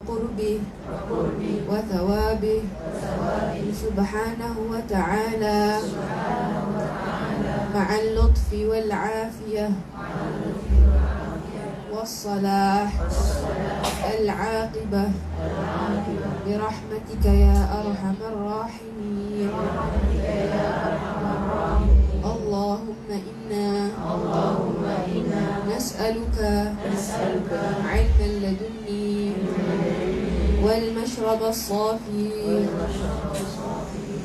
قربه وثوابه سبحانه وتعالى مع اللطف والعافية والصلاح العاقبة برحمتك يا أرحم الراحمين. اللهم إنا نسألك علما لدني والمشرب الصافي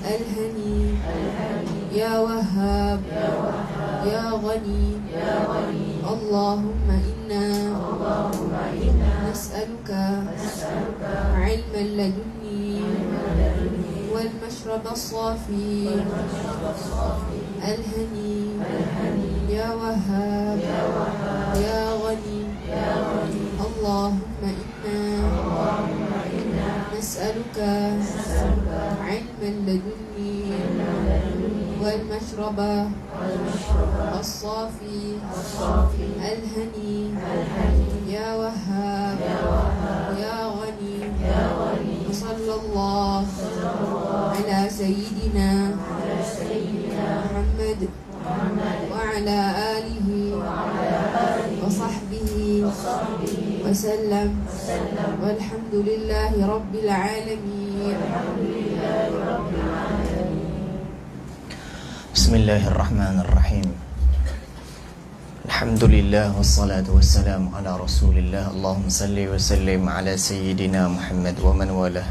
الهني يا وهاب يا غني. اللهم إنا نسألك علما لدني والمشرب الصافي الهني يا وهاب يا غني. اللهم إنا نسألك علما لدني والمشرب الصافي الهني يا وهاب يا غني. صلى الله على سيدنا محمد وعلى آله وصحبه وسلم والحمد لله رب العالمين. Bismillahirrahmanirrahim. Alhamdulillah wassalatu wassalamu ala Rasulillah. Allahumma salli wa sallim ala sayyidina Muhammad wa man walah.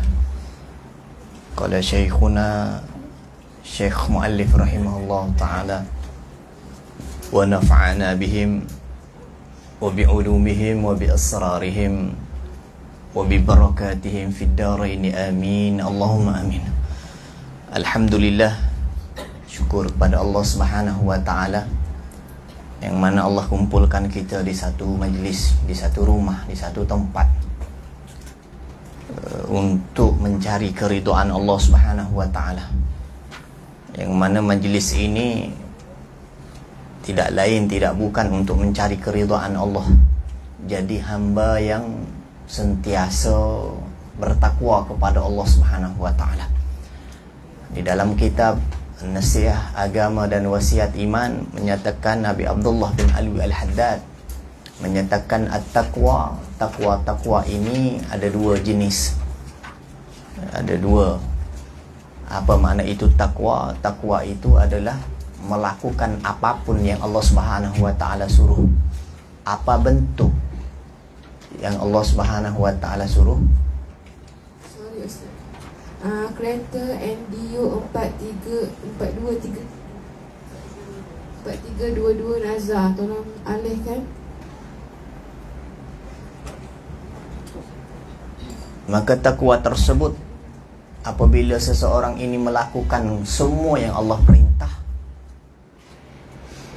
Qala syekhuna Syekh Muallif rahimahullah ta'ala wa nafa'ana bihim wa bi'ulumihim wa bi'asrarihim wa bibarakatihim fid darain amin. Allahumma amin. Alhamdulillah, syukur kepada Allah Subhanahu wa taala yang mana Allah kumpulkan kita di satu majlis, di satu rumah, di satu tempat untuk mencari keridhaan Allah Subhanahu wa taala. Yang mana majlis ini tidak lain tidak bukan untuk mencari keridhaan Allah. Jadi hamba yang sentiasa bertakwa kepada Allah Subhanahu wa taala. Di dalam kitab Nasihat Agama dan Wasiat Iman menyatakan, Nabi Abdullah bin Alwi Al-Haddad menyatakan at-taqwa, takwa ini ada dua jenis. Ada dua. Apa makna itu takwa? Takwa itu adalah melakukan apapun yang Allah Subhanahu wa taala suruh. Apa bentuk yang Allah Subhanahu wa taala suruh? Sorry Ustaz. Kereta NDU 4322 Nazar, tolong alihkan. Maka takwa tersebut apabila seseorang ini melakukan semua yang Allah perintah,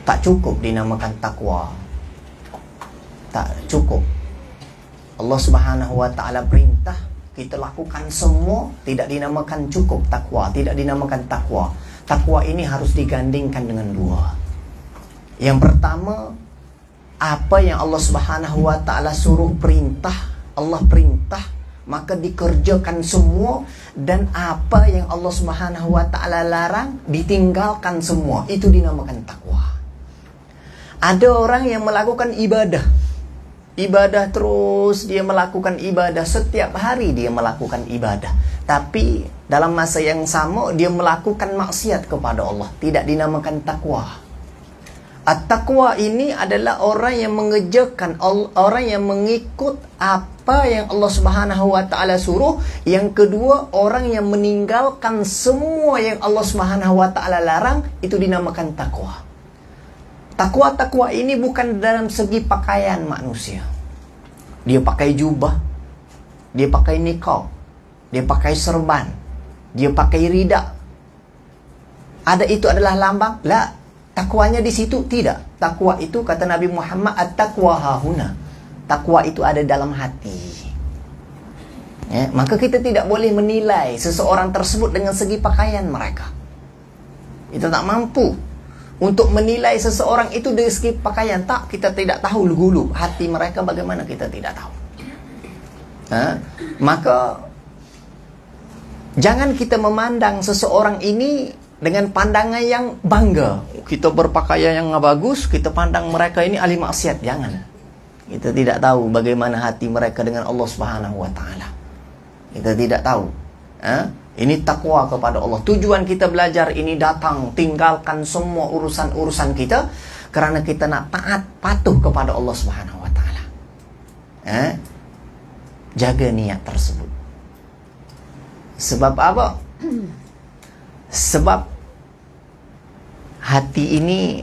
tak cukup dinamakan takwa. Tak cukup. Allah Subhanahu wa taala perintah, kita lakukan semua, tidak dinamakan cukup takwa, tidak dinamakan takwa. Takwa ini harus digandingkan dengan dua. Yang pertama, apa yang Allah Subhanahu wa taala suruh perintah, Allah perintah, maka dikerjakan semua. Dan apa yang Allah Subhanahu wa taala larang, ditinggalkan semua. Itu dinamakan takwa. Ada orang yang melakukan ibadah terus, dia melakukan ibadah, setiap hari dia melakukan ibadah, tapi dalam masa yang sama dia melakukan maksiat kepada Allah. Tidak dinamakan takwa. At-taqwa ini adalah orang yang mengerjakan, orang yang mengikut apa yang Allah Subhanahu wa taala suruh. Yang kedua, orang yang meninggalkan semua yang Allah Subhanahu wa taala larang. Itu dinamakan takwa. Takwa ini bukan dalam segi pakaian manusia. Dia pakai jubah, dia pakai niqab, dia pakai serban, dia pakai rida. Ada itu adalah lambang? La, takwanya di situ tidak. Takwa itu kata Nabi Muhammad, at-taqwa hahuna. Takwa itu ada dalam hati. Ya, maka kita tidak boleh menilai seseorang tersebut dengan segi pakaian mereka. Kita tak mampu untuk menilai seseorang itu dari segi pakaian. Tak, kita tidak tahu hulu hati mereka bagaimana, kita tidak tahu. Maka jangan kita memandang seseorang ini dengan pandangan yang bangga. Kita berpakaian yang bagus, kita pandang mereka ini ahli maksiat. Jangan. Kita tidak tahu bagaimana hati mereka dengan Allah Subhanahu wa taala. Kita tidak tahu. Ini takwa kepada Allah. Tujuan kita belajar ini datang, tinggalkan semua urusan-urusan kita karena kita nak taat, patuh kepada Allah Subhanahu wa taala. Jaga niat tersebut. Sebab apa? Sebab hati ini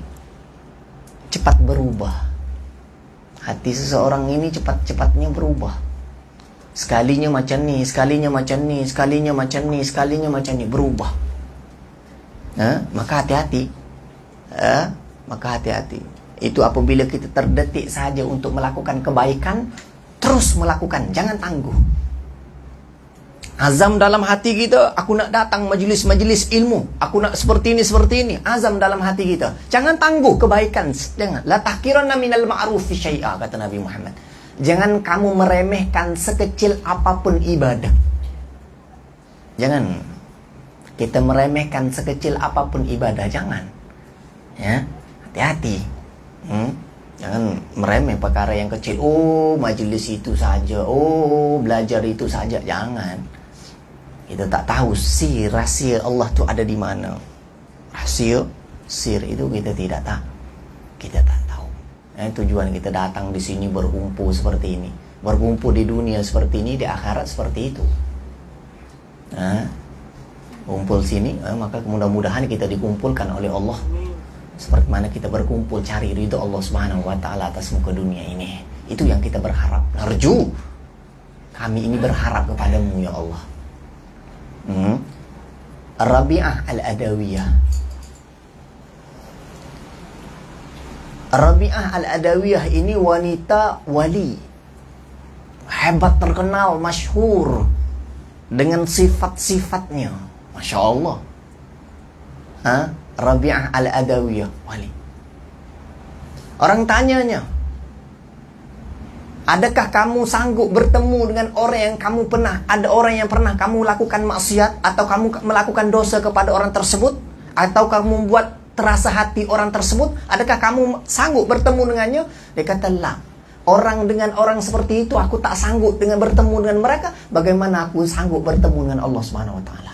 cepat berubah. Hati seseorang ini cepat-cepatnya berubah. Sekalinya macam ni, sekalinya macam ni, sekalinya macam ni, sekalinya macam ni, berubah. Maka hati-hati. Maka hati-hati. Itu apabila kita terdetik saja untuk melakukan kebaikan, terus melakukan, jangan tangguh. Azam dalam hati kita, aku nak datang majlis-majlis ilmu, aku nak seperti ini. Azam dalam hati kita. Jangan tangguh kebaikan. Jangan. La tahkiranna minal ma'rufi syai'a, kata Nabi Muhammad. Jangan kamu meremehkan sekecil apapun ibadah. Jangan kita meremehkan sekecil apapun ibadah. Jangan. Ya, hati-hati. Jangan meremeh perkara yang kecil. Oh, majlis itu saja. Oh, belajar itu saja. Jangan. Kita tak tahu rahsia Allah tu ada di mana. Rahsia sir itu kita tidak tahu. Kita tak tahu. Tujuan kita datang di sini berkumpul seperti ini, berkumpul di dunia seperti ini, di akhirat seperti itu. Kumpul sini, maka mudah-mudahan kita dikumpulkan oleh Allah seperti mana kita berkumpul cari ridho Allah Subhanahu wa taala atas muka dunia ini. Itu yang kita berharap. Narju, kami ini berharap kepadamu ya Allah. Rabi'ah al-Adawiyah. Rabi'ah al-Adawiyah ini wanita wali, hebat, terkenal, masyhur dengan sifat-sifatnya. Masya Allah. Rabi'ah al-Adawiyah, wali. Orang tanyanya, adakah kamu sanggup bertemu dengan orang yang kamu pernah, ada orang yang pernah kamu lakukan maksiat, atau kamu melakukan dosa kepada orang tersebut, atau kamu membuat terasa hati orang tersebut, adakah kamu sanggup bertemu dengannya? Dia kata, lah. Orang dengan orang seperti itu aku tak sanggup dengan bertemu dengan mereka. Bagaimana aku sanggup bertemu dengan Allah Subhanahu wa taala?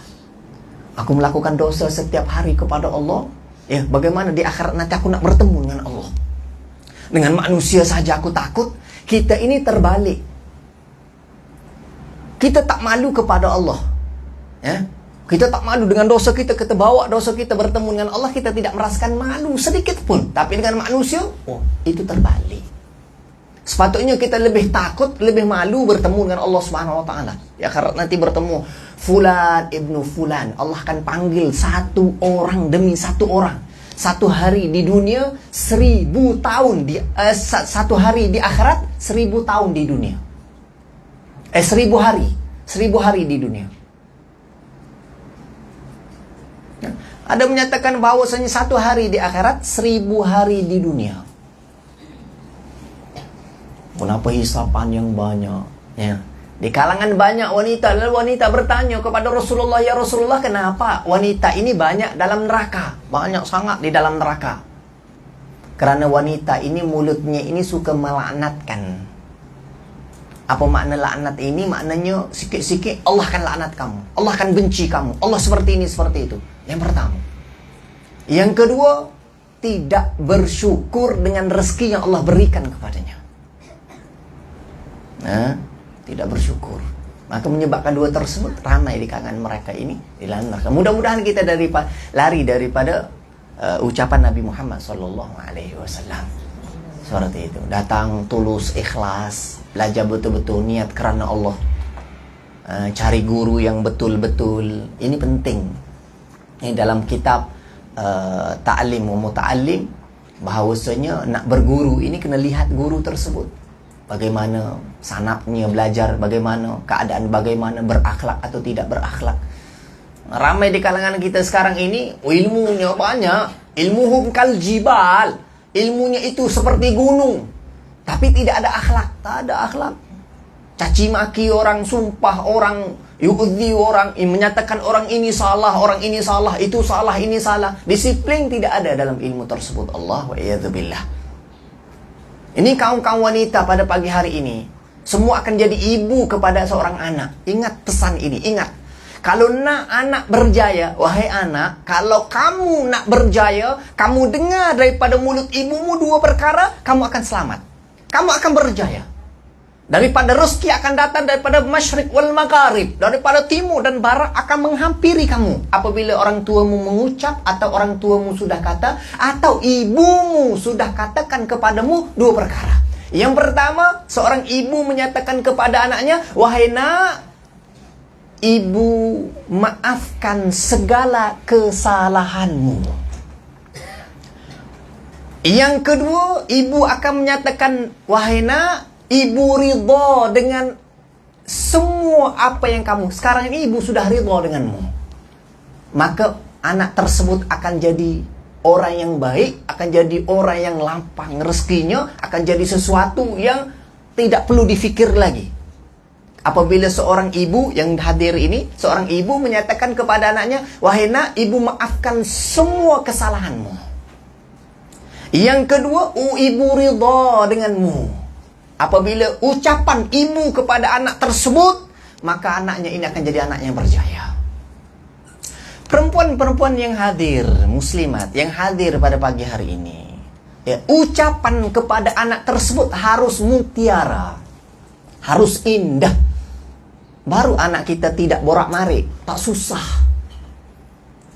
Aku melakukan dosa setiap hari kepada Allah. Ya, bagaimana di akhirat nanti aku nak bertemu dengan Allah? Dengan manusia saja aku takut. Kita ini terbalik. Kita tak malu kepada Allah. Ya. Kita tak malu dengan dosa kita, kita bawa dosa kita bertemu dengan Allah, kita tidak merasakan malu sedikit pun. Tapi dengan manusia, itu terbalik. Sepatutnya kita lebih takut, lebih malu bertemu dengan Allah Subhanahu wa taala. Ya, karena nanti bertemu fulan ibnu fulan, Allah akan panggil satu orang demi satu orang. Satu hari di dunia 1000 tahun satu hari di akhirat 1000 tahun di dunia. 1000 hari di dunia. Ada menyatakan bahwasanya satu hari di akhirat 1000 hari di dunia. Kenapa hisapan yang banyak? Ya. Di kalangan banyak wanita, lalu wanita bertanya kepada Rasulullah, ya Rasulullah, kenapa wanita ini banyak dalam neraka? Banyak sangat di dalam neraka. Karena wanita ini mulutnya ini suka melaknatkan. Apa makna laknat ini? Maknanya sikit-sikit Allah akan laknat kamu, Allah akan benci kamu, Allah seperti ini, seperti itu. Yang pertama. Yang kedua, tidak bersyukur dengan rezeki yang Allah berikan kepadanya. Tidak bersyukur. Maka menyebabkan dua tersebut ramai di kalangan mereka ini di dalam neraka. Mudah-mudahan kita lari daripada ucapan Nabi Muhammad SAW. Seperti itu. Datang tulus, ikhlas, belajar betul-betul, niat kerana Allah. Cari guru yang betul-betul. Ini penting. Ini dalam kitab Ta'lim wa Muta'allim, bahawasanya nak berguru ini kena lihat guru tersebut. Bagaimana sanapnya belajar, bagaimana keadaan, bagaimana berakhlak atau tidak berakhlak. Ramai di kalangan kita sekarang ini ilmunya banyak, ilmuhum kal jibal, ilmunya itu seperti gunung, tapi tidak ada akhlak, tak ada akhlak. caci maki orang, sumpah orang, yu'dhi orang, menyatakan orang ini salah, itu salah, ini salah. Disiplin tidak ada dalam ilmu tersebut. Allah wa'iyadzubillah. Ini kaum-kaum wanita pada pagi hari ini, semua akan jadi ibu kepada seorang anak. Ingat pesan ini, ingat. Kalau nak anak berjaya, wahai anak, kalau kamu nak berjaya, kamu dengar daripada mulut ibumu 2 perkara, kamu akan selamat. Kamu akan berjaya. Daripada rezeki akan datang daripada masyrik wal magharib, daripada timur dan barat akan menghampiri kamu. Apabila orang tuamu mengucap, atau orang tuamu sudah kata, atau ibumu sudah katakan kepadamu 2 perkara. Yang pertama, seorang ibu menyatakan kepada anaknya, wahai nak, ibu maafkan segala kesalahanmu. Yang kedua, ibu akan menyatakan, wahai nak, ibu ridha dengan semua apa yang kamu. Sekarang ini ibu sudah ridha denganmu. Maka anak tersebut akan jadi orang yang baik, akan jadi orang yang lapang rezekinya, akan jadi sesuatu yang tidak perlu difikir lagi. Apabila seorang ibu yang hadir ini, seorang ibu menyatakan kepada anaknya, wahai nak, ibu maafkan semua kesalahanmu. Yang kedua, ibu ridha denganmu. Apabila ucapan ibu kepada anak tersebut, maka anaknya ini akan jadi anak yang berjaya. Perempuan-perempuan yang hadir, muslimat, yang hadir pada pagi hari ini, ya, ucapan kepada anak tersebut harus mutiara, harus indah. Baru anak kita tidak borak-marik, tak susah.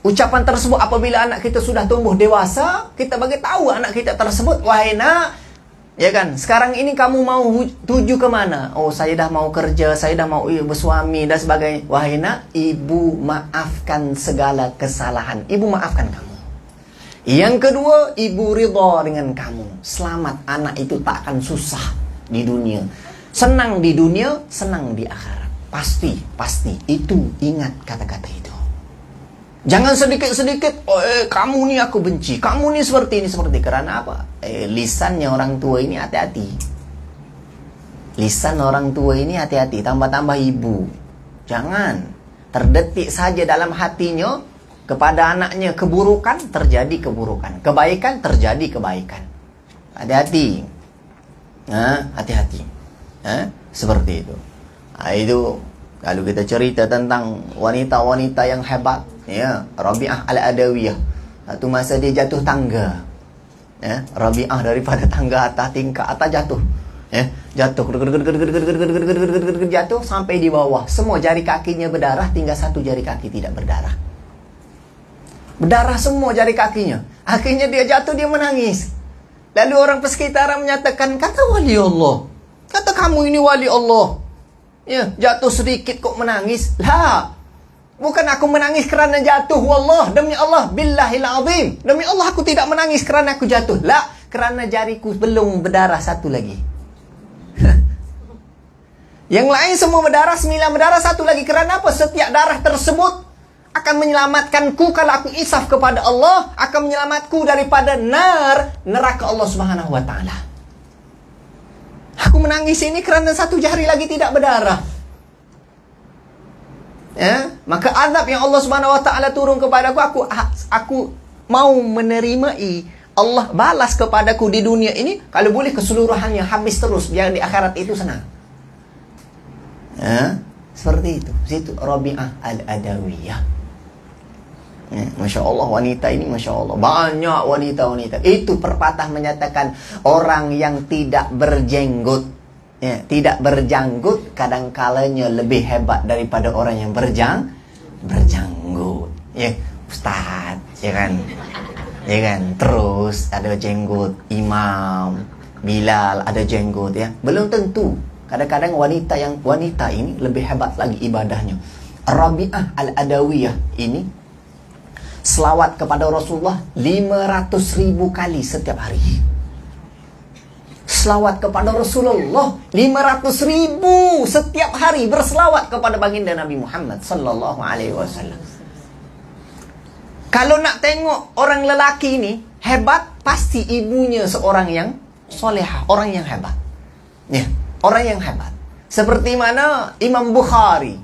Ucapan tersebut apabila anak kita sudah tumbuh dewasa, kita bagi tahu anak kita tersebut, wahai nak, ya kan, sekarang ini kamu mau tuju ke mana? Oh, saya dah mau kerja, saya dah mau bersuami dan sebagainya. Wahai nak, ibu maafkan segala kesalahan. Ibu maafkan kamu. Yang kedua, ibu ridha dengan kamu. Selamat, anak itu tak akan susah di dunia. Senang di dunia, senang di akhirat. Pasti. Itu, ingat kata-kata itu. Jangan sedikit-sedikit, kamu ni aku benci, kamu ni seperti ini, seperti. Karena apa? Lisannya orang tua ini hati-hati. Lisan orang tua ini hati-hati, tambah-tambah ibu. Jangan. Terdetik saja dalam hatinya, kepada anaknya keburukan, terjadi keburukan. Kebaikan, terjadi kebaikan. Hati-hati. Hati-hati. Seperti itu. Itu kalau kita cerita tentang wanita-wanita yang hebat, ya, Rabi'ah al-Adawiyah. Satu masa dia jatuh tangga. Ya, Rabi'ah daripada tangga atas, tingkat atas jatuh. Ya, jatuh jatuh sampai di bawah. Semua jari kakinya berdarah, tinggal satu jari kaki tidak berdarah. Berdarah semua jari kakinya. Akhirnya dia jatuh, dia menangis. Lalu orang persekitaran menyatakan, kata wali Allah, kata kamu ini wali Allah. Ya, jatuh sedikit kok menangis. Lah, bukan aku menangis kerana jatuh. Wallah, demi Allah, billahil azim, demi Allah aku tidak menangis kerana aku jatuh. Lah, kerana jariku belum berdarah satu lagi. Yang lain semua berdarah, 9 berdarah, satu lagi. Kerana apa? Setiap darah tersebut akan menyelamatkanku kalau aku isaf kepada Allah, akan menyelamatku daripada neraka Allah Subhanahu wa taala. Aku menangis ini kerana satu jari lagi tidak berdarah. Ya, maka azab yang Allah Subhanahu wa taala turun kepadaku, aku mau menerima Allah balas kepadaku di dunia ini, kalau boleh keseluruhannya habis terus, biar di akhirat itu senang. Ya, seperti itu. Situ Rabi'ah al-Adawiyah. Ya, Masya Allah, wanita ini Masya Allah, banyak wanita-wanita. Itu perpatah menyatakan orang yang tidak berjenggot, ya, tidak berjanggut, kadang-kalanya lebih hebat daripada orang yang berjanggut. Ya, Ustaz, ya kan? Ya kan? Terus ada jenggot, Imam Bilal ada jenggot, ya. Belum tentu. Kadang-kadang wanita ini lebih hebat lagi ibadahnya. Rabi'ah al-Adawiyah ini selawat kepada Rasulullah 500.000 kali setiap hari. Selawat kepada Rasulullah 500.000 setiap hari, berselawat kepada baginda Nabi Muhammad sallallahu alaihi wasallam. Kalau nak tengok orang lelaki ini hebat, pasti ibunya seorang yang solehah, orang yang hebat. Ya, orang yang hebat. Seperti mana Imam Bukhari.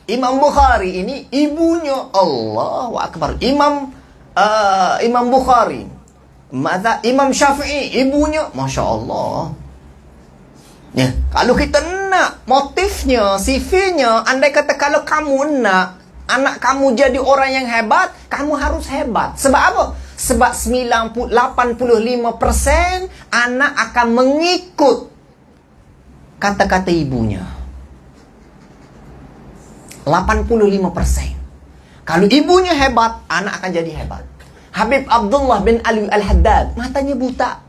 Imam Bukhari ini ibunya, Allahu Akbar, Imam Bukhari. Imam Syafi'i ibunya, Masya Allah. Ya, kalau kita nak motifnya, CV-nya, andai kata kalau kamu nak anak kamu jadi orang yang hebat, kamu harus hebat. Sebab apa? Sebab 85% anak akan mengikut kata-kata ibunya. 85%. Kalau ibunya hebat, anak akan jadi hebat. Habib Abdullah bin Ali Al-Haddad, matanya buta.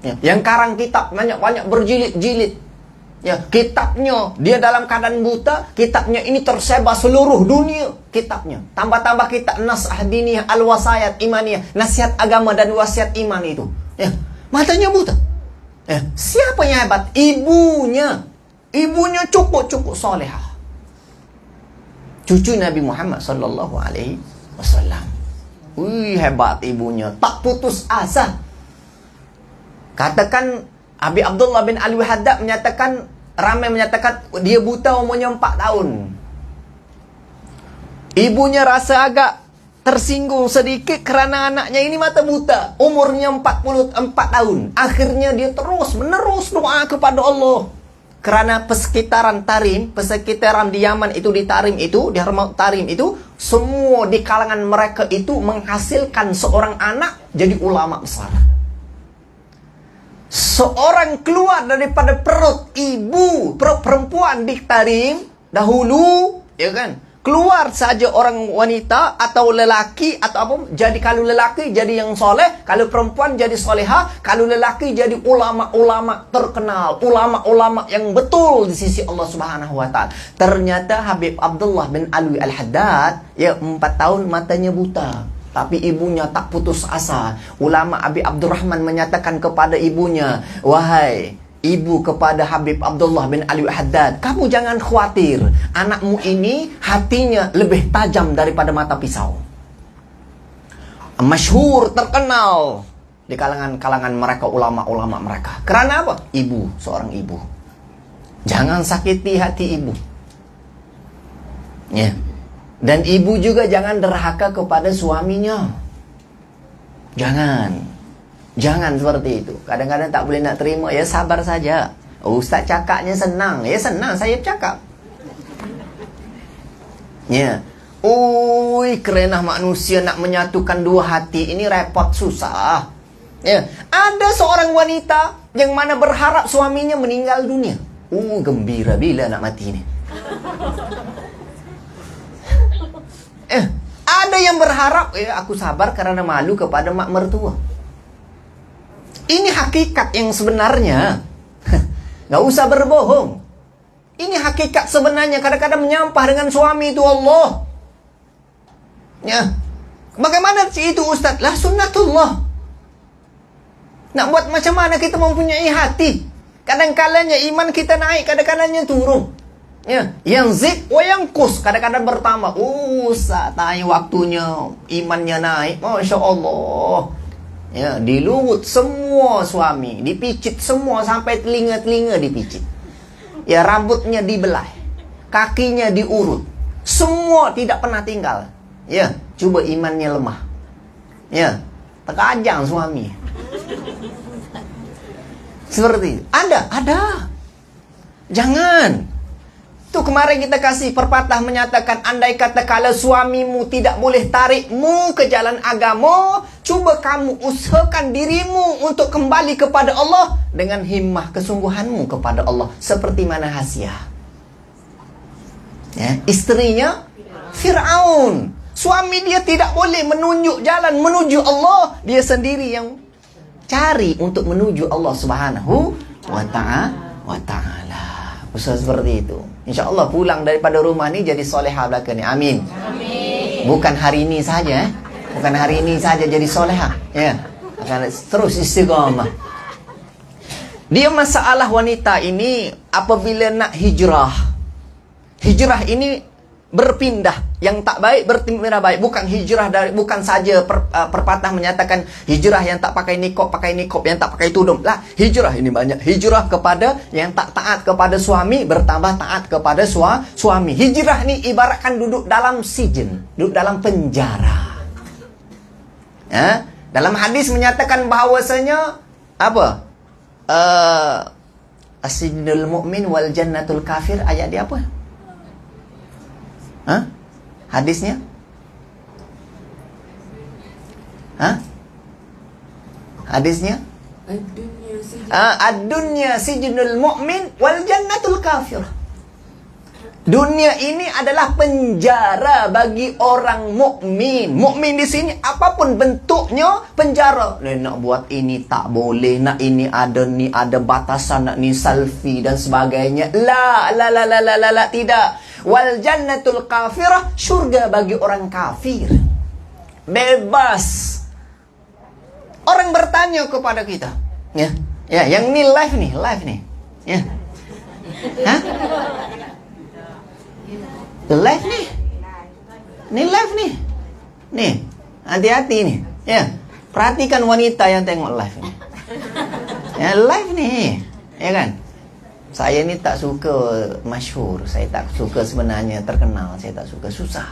Ya, yang karang kitab banyak-banyak berjilid-jilid. Ya, kitabnya dia dalam keadaan buta, kitabnya ini tersebar seluruh dunia kitabnya. Tambah-tambah kitab Nas'ah Diniyah Al-Wasayat Imaniyah, nasihat agama dan wasiat iman itu. Ya, matanya buta. Ya, siapa yang hebat? Ibunya. Ibunya cukup solehah. Cucu Nabi Muhammad sallallahu alaihi wasallam. Wih, hebat ibunya, tak putus asa. Katakan Abi Abdullah bin Ali Haddad menyatakan, ramai menyatakan dia buta umurnya 4 tahun. Ibunya rasa agak tersinggung sedikit kerana anaknya ini mata buta, umurnya 44 tahun. Akhirnya dia terus menerus doa kepada Allah. Kerana persekitaran di Yaman itu, di Tarim itu, di Haramut Tarim itu, semua di kalangan mereka itu menghasilkan seorang anak jadi ulama besar. Seorang keluar daripada perut ibu, perut perempuan di Tarim dahulu, ya kan? Keluar saja orang wanita atau lelaki atau apa, jadi kalau lelaki jadi yang soleh, kalau perempuan jadi soleha, kalau lelaki jadi ulama-ulama terkenal, ulama-ulama yang betul di sisi Allah Subhanahu wa taala. Ternyata Habib Abdullah bin Ali Al-Haddad, ya 4 tahun matanya buta. Tapi ibunya tak putus asa. Ulama Abi Abdurrahman menyatakan kepada ibunya, wahai ibu kepada Habib Abdullah bin Ali Haddad, kamu jangan khawatir. Anakmu ini hatinya lebih tajam daripada mata pisau. Masyhur, terkenal di kalangan mereka, ulama-ulama mereka. Kerana apa? Ibu, seorang ibu. Jangan sakiti hati ibu. Ya. Dan ibu juga jangan derhaka kepada suaminya. Jangan seperti itu. Kadang-kadang tak boleh nak terima, ya sabar saja. Ustaz cakapnya senang. Ya senang saya cakap. Ya. Ui, kerenah manusia nak menyatukan dua hati. Ini repot, susah. Ya. Ada seorang wanita yang mana berharap suaminya meninggal dunia. Gembira bila nak mati ini. Ada yang berharap, aku sabar karena malu kepada mak mertua. Ini hakikat yang sebenarnya. Gak usah berbohong. Ini hakikat sebenarnya. Kadang-kadang menyampah dengan suami itu Allah. Ya. Bagaimana itu Ustaz? Lah sunnatullah. Nak buat macam mana kita mempunyai hati? Kadang-kadangnya iman kita naik, kadang-kadangnya turun. Ya, yang zid wa yang kus, kadang-kadang bertambah. Ustaz, waktunya imannya naik, Masya Allah. Ya, diluwut semua suami, dipicit semua sampai telinga-telinga dipicit. Ya, rambutnya dibelah, kakinya diurut, semua tidak pernah tinggal. Ya, coba imannya lemah. Ya, terkajang suami. Seperti itu. Ada. Jangan. Itu kemarin kita kasih perpatah menyatakan, andai kata kalau suamimu tidak boleh tarikmu ke jalan agama, cuba kamu usahakan dirimu untuk kembali kepada Allah dengan himmah kesungguhanmu kepada Allah. Seperti mana Hasiyah, ya, istrinya Fir'aun. Suami dia tidak boleh menunjuk jalan menuju Allah, dia sendiri yang cari untuk menuju Allah Subhanahu wa ta'ala. Usaha seperti itu. InsyaAllah pulang daripada rumah ni jadi solehah belaka ni. Amin. Amin. Bukan hari ini saja. Bukan hari ini saja jadi solehah. Ya. Akan terus istiqamah. Dia masalah wanita ini apabila nak hijrah. Hijrah ini berpindah. yang tak baik berpindah baik. Bukan hijrah dari, bukan saja perpatah menyatakan hijrah yang tak pakai nikop, yang tak pakai tudung. Lah, hijrah ini banyak. Hijrah kepada yang tak taat kepada suami bertambah taat kepada suami. Hijrah ni ibaratkan duduk dalam sijen, duduk dalam penjara. Ya? Dalam hadis menyatakan bahawasanya apa? As-sijnul mu'min wal jannatul kafir. Ayat dia apa? Hah? Hadisnya? Hah? Hadisnya? Ad-dunya sijnul mu'min wal jannatul kafir. Dunia ini adalah penjara bagi orang mukmin. Mukmin di sini apapun bentuknya penjara. Nak buat ini tak boleh, nak ini ada batasan, nak ni selfie dan sebagainya. La, tidak. Wal jannatul kafirah, syurga bagi orang kafir. Bebas. Orang bertanya kepada kita. Ya, yang ni live nih. Ya. Hah? Live nih. Ini live nih. Nih, hati-hati nih. Ya, perhatikan wanita yang tengok live ini. Ya, live nih. Ya kan? Saya ini tak suka masyhur. Saya tak suka sebenarnya terkenal. Saya tak suka, susah.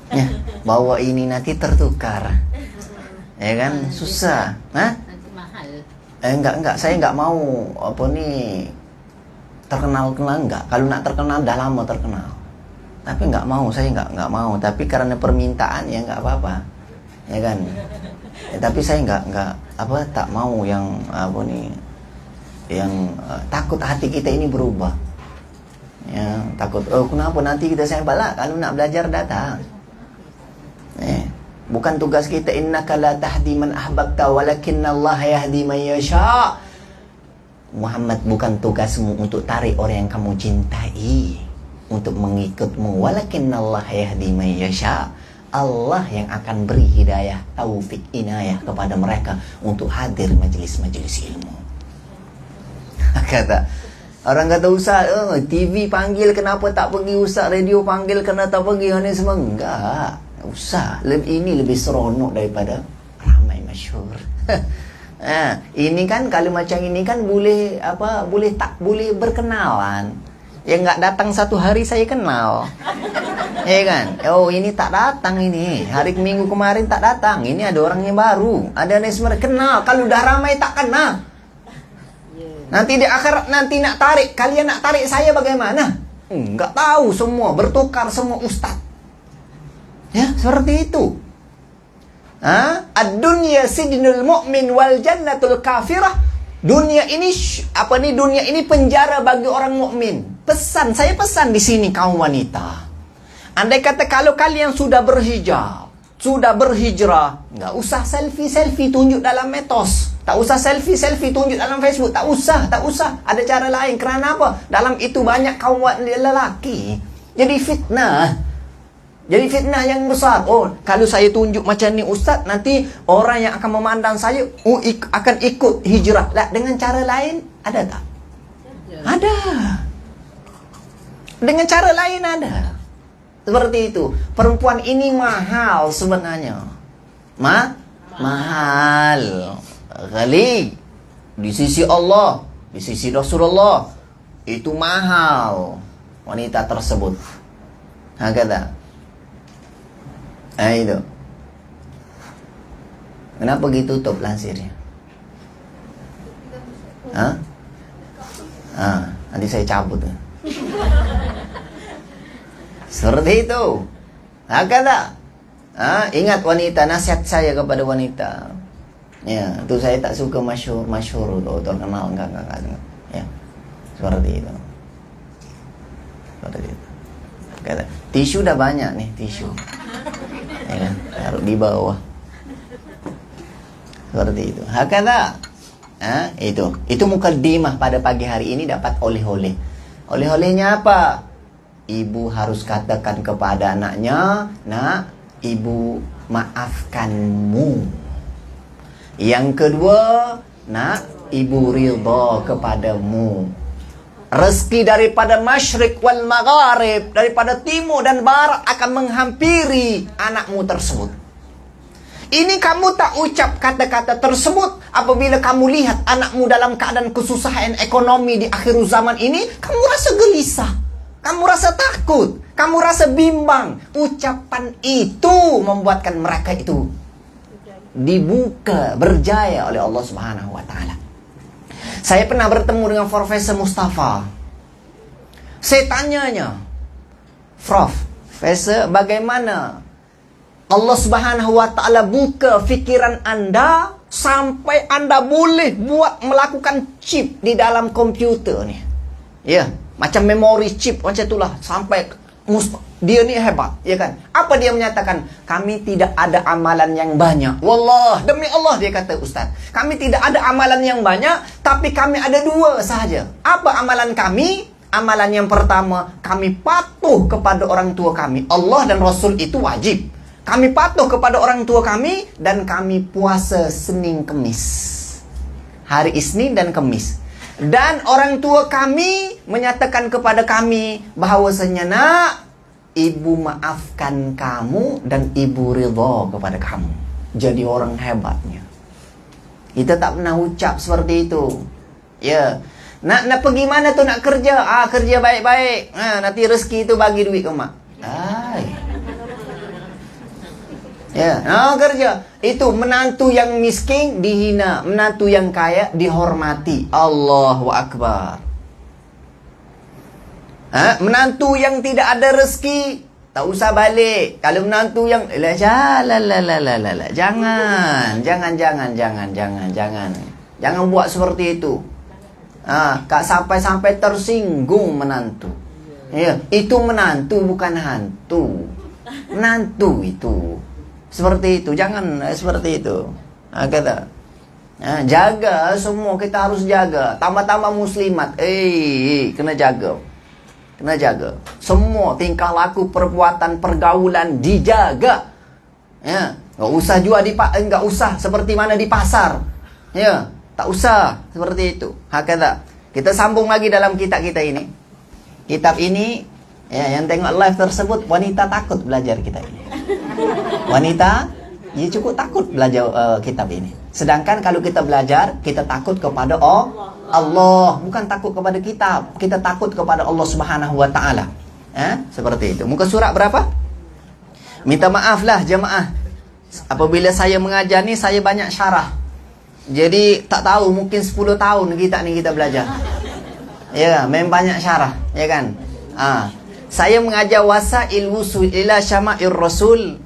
Ya, bawa ini nanti tertukar. Ya kan? Susah. Hah? Nanti mahal. Enggak. Saya enggak mau apa nih terkenal enggak. Kalau nak terkenal dah lama terkenal. Tapi enggak mau, saya enggak mau. Tapi karena permintaan ya enggak apa-apa. Ya kan? Ya, tapi saya enggak tak mau yang apa nih yang takut hati kita ini berubah. Ya, takut kenapa nanti kita sampai lah kalau nak belajar datang. Bukan tugas kita innaka la tahdi man ahbabta walakinnallaha yahdi man yasha. Muhammad, bukan tugasmu untuk tarik orang yang kamu cintai untuk mengikutmu. Walakinnallaha yahdi man yasha. Allah yang akan beri hidayah, taufik, inayah kepada mereka untuk hadir majlis-majlis ilmu. Orang kata ustaz, TV panggil kenapa tak pergi, ustaz radio panggil kenapa tak pergi, ini semua enggak. Usah, ini lebih seronok daripada ramai masyhur. Ini kan kalau macam ini kan boleh boleh berkenalan. Yang enggak datang satu hari saya kenal. Ya kan? Oh, ini tak datang ini. Hari Minggu kemarin tak datang. Ini ada orangnya baru. Ada yang kenal. Kalau udah ramai tak kenal. Nanti di akhirat nanti nak tarik. Kalian nak tarik saya bagaimana? Enggak tahu semua. Bertukar semua ustaz. Ya, seperti itu. Ad-dunya sijnul mu'min wal jannatul kafirah. Dunia ini dunia ini penjara bagi orang mukmin. Saya pesan di sini kaum wanita. Andai kata kalau kalian sudah berhijab, sudah berhijrah, enggak usah selfie tunjuk dalam medsos. Tak usah selfie tunjuk dalam Facebook. Tak usah. Ada cara lain. Kerana apa? Dalam itu banyak kaum lelaki. Jadi fitnah yang besar. Oh, kalau saya tunjuk macam ni ustaz, nanti orang yang akan memandang saya akan ikut hijrah. Lah, dengan cara lain ada tak? Ada. Dengan cara lain ada. Seperti itu. Perempuan ini mahal sebenarnya. Mahal. Ghali. Di sisi Allah, di sisi Rasulullah, itu mahal wanita tersebut. Kata. Itu. Kenapa gitu tutup lansirnya? Nanti saya cabut. Seperti itu. Kata. Ingat wanita, nasihat saya kepada wanita. Ya, itu saya tak suka masyhur atau terkenal enggak. Ya. Seperti itu. Kata. Tisu dah banyak nih, tisu. Ya kan? Taruh di bawah. Seperti itu. Hakala. Itu mukaddimah pada pagi hari ini dapat oleh-oleh. Oleh-olehnya apa? Ibu harus katakan kepada anaknya, "Nak, ibu maafkanmu." Yang kedua, "Nak, ibu ridha kepadamu." Rezeki daripada masyrik wal magharib, daripada timur dan barat akan menghampiri anakmu tersebut. Ini kamu tak ucap kata-kata tersebut apabila kamu lihat anakmu dalam keadaan kesusahan ekonomi di akhir zaman ini, kamu rasa gelisah, kamu rasa takut, kamu rasa bimbang. Ucapan itu membuatkan mereka itu dibuka, berjaya oleh Allah Subhanahu wa taala. Saya pernah bertemu dengan Profesor Mustafa. Saya tanyanya, Prof, Profesor, bagaimana Allah Subhanahu wa taala buka fikiran Anda sampai Anda boleh melakukan chip di dalam komputer ni? Ya, macam memori chip macam itulah, sampai dia ni hebat, ya kan? Apa dia menyatakan? Kami tidak ada amalan yang banyak. Wallah, demi Allah dia kata, Ustaz, kami tidak ada amalan yang banyak, tapi kami ada dua sahaja. Apa amalan kami? Amalan yang pertama, kami patuh kepada orang tua kami. Allah dan Rasul itu wajib. Kami patuh kepada orang tua kami, dan kami puasa Senin Kemis. Hari Isnin dan Kemis. Dan orang tua kami menyatakan kepada kami bahawasanya, nak, ibu maafkan kamu dan ibu ridha kepada kamu. Jadi orang hebatnya. Kita tak pernah ucap seperti itu. Ya. Nak pergi mana tu nak kerja? Kerja baik-baik. Nanti rezeki itu bagi duit ke mak. Ya, kerja. Itu menantu yang miskin dihina, menantu yang kaya dihormati. Allahu Akbar. Menantu yang tidak ada rezeki, tak usah balik. Kalau menantu yang jangan buat seperti itu. Kak sampai tersinggung menantu. Ya, itu menantu bukan hantu. Menantu itu. Seperti itu, jangan seperti itu. Kata, jaga semua, kita harus jaga. Tambah-tambah muslimat, kena jaga. Kena jaga. Semua tingkah laku, perbuatan, pergaulan dijaga. Ya, enggak usah jual enggak usah seperti mana di pasar. Ya, tak usah seperti itu. Hakata. Kita sambung lagi dalam kitab kita ini. Kitab ini, ya, yang tengok live tersebut wanita takut belajar kitab ini. Wanita, ya cukup takut belajar kitab ini. Sedangkan kalau kita belajar, kita takut kepada Allah, bukan takut kepada kitab. Kita takut kepada Allah Subhanahu wa taala. Seperti itu. Muka surat berapa? Minta maaflah jemaah. Apabila saya mengajar ni, saya banyak syarah. Jadi tak tahu, mungkin 10 tahun kita belajar. Ya, memang banyak syarah, ya kan? Saya mengajar Wasail Wusul ila Syama'ir Rasul,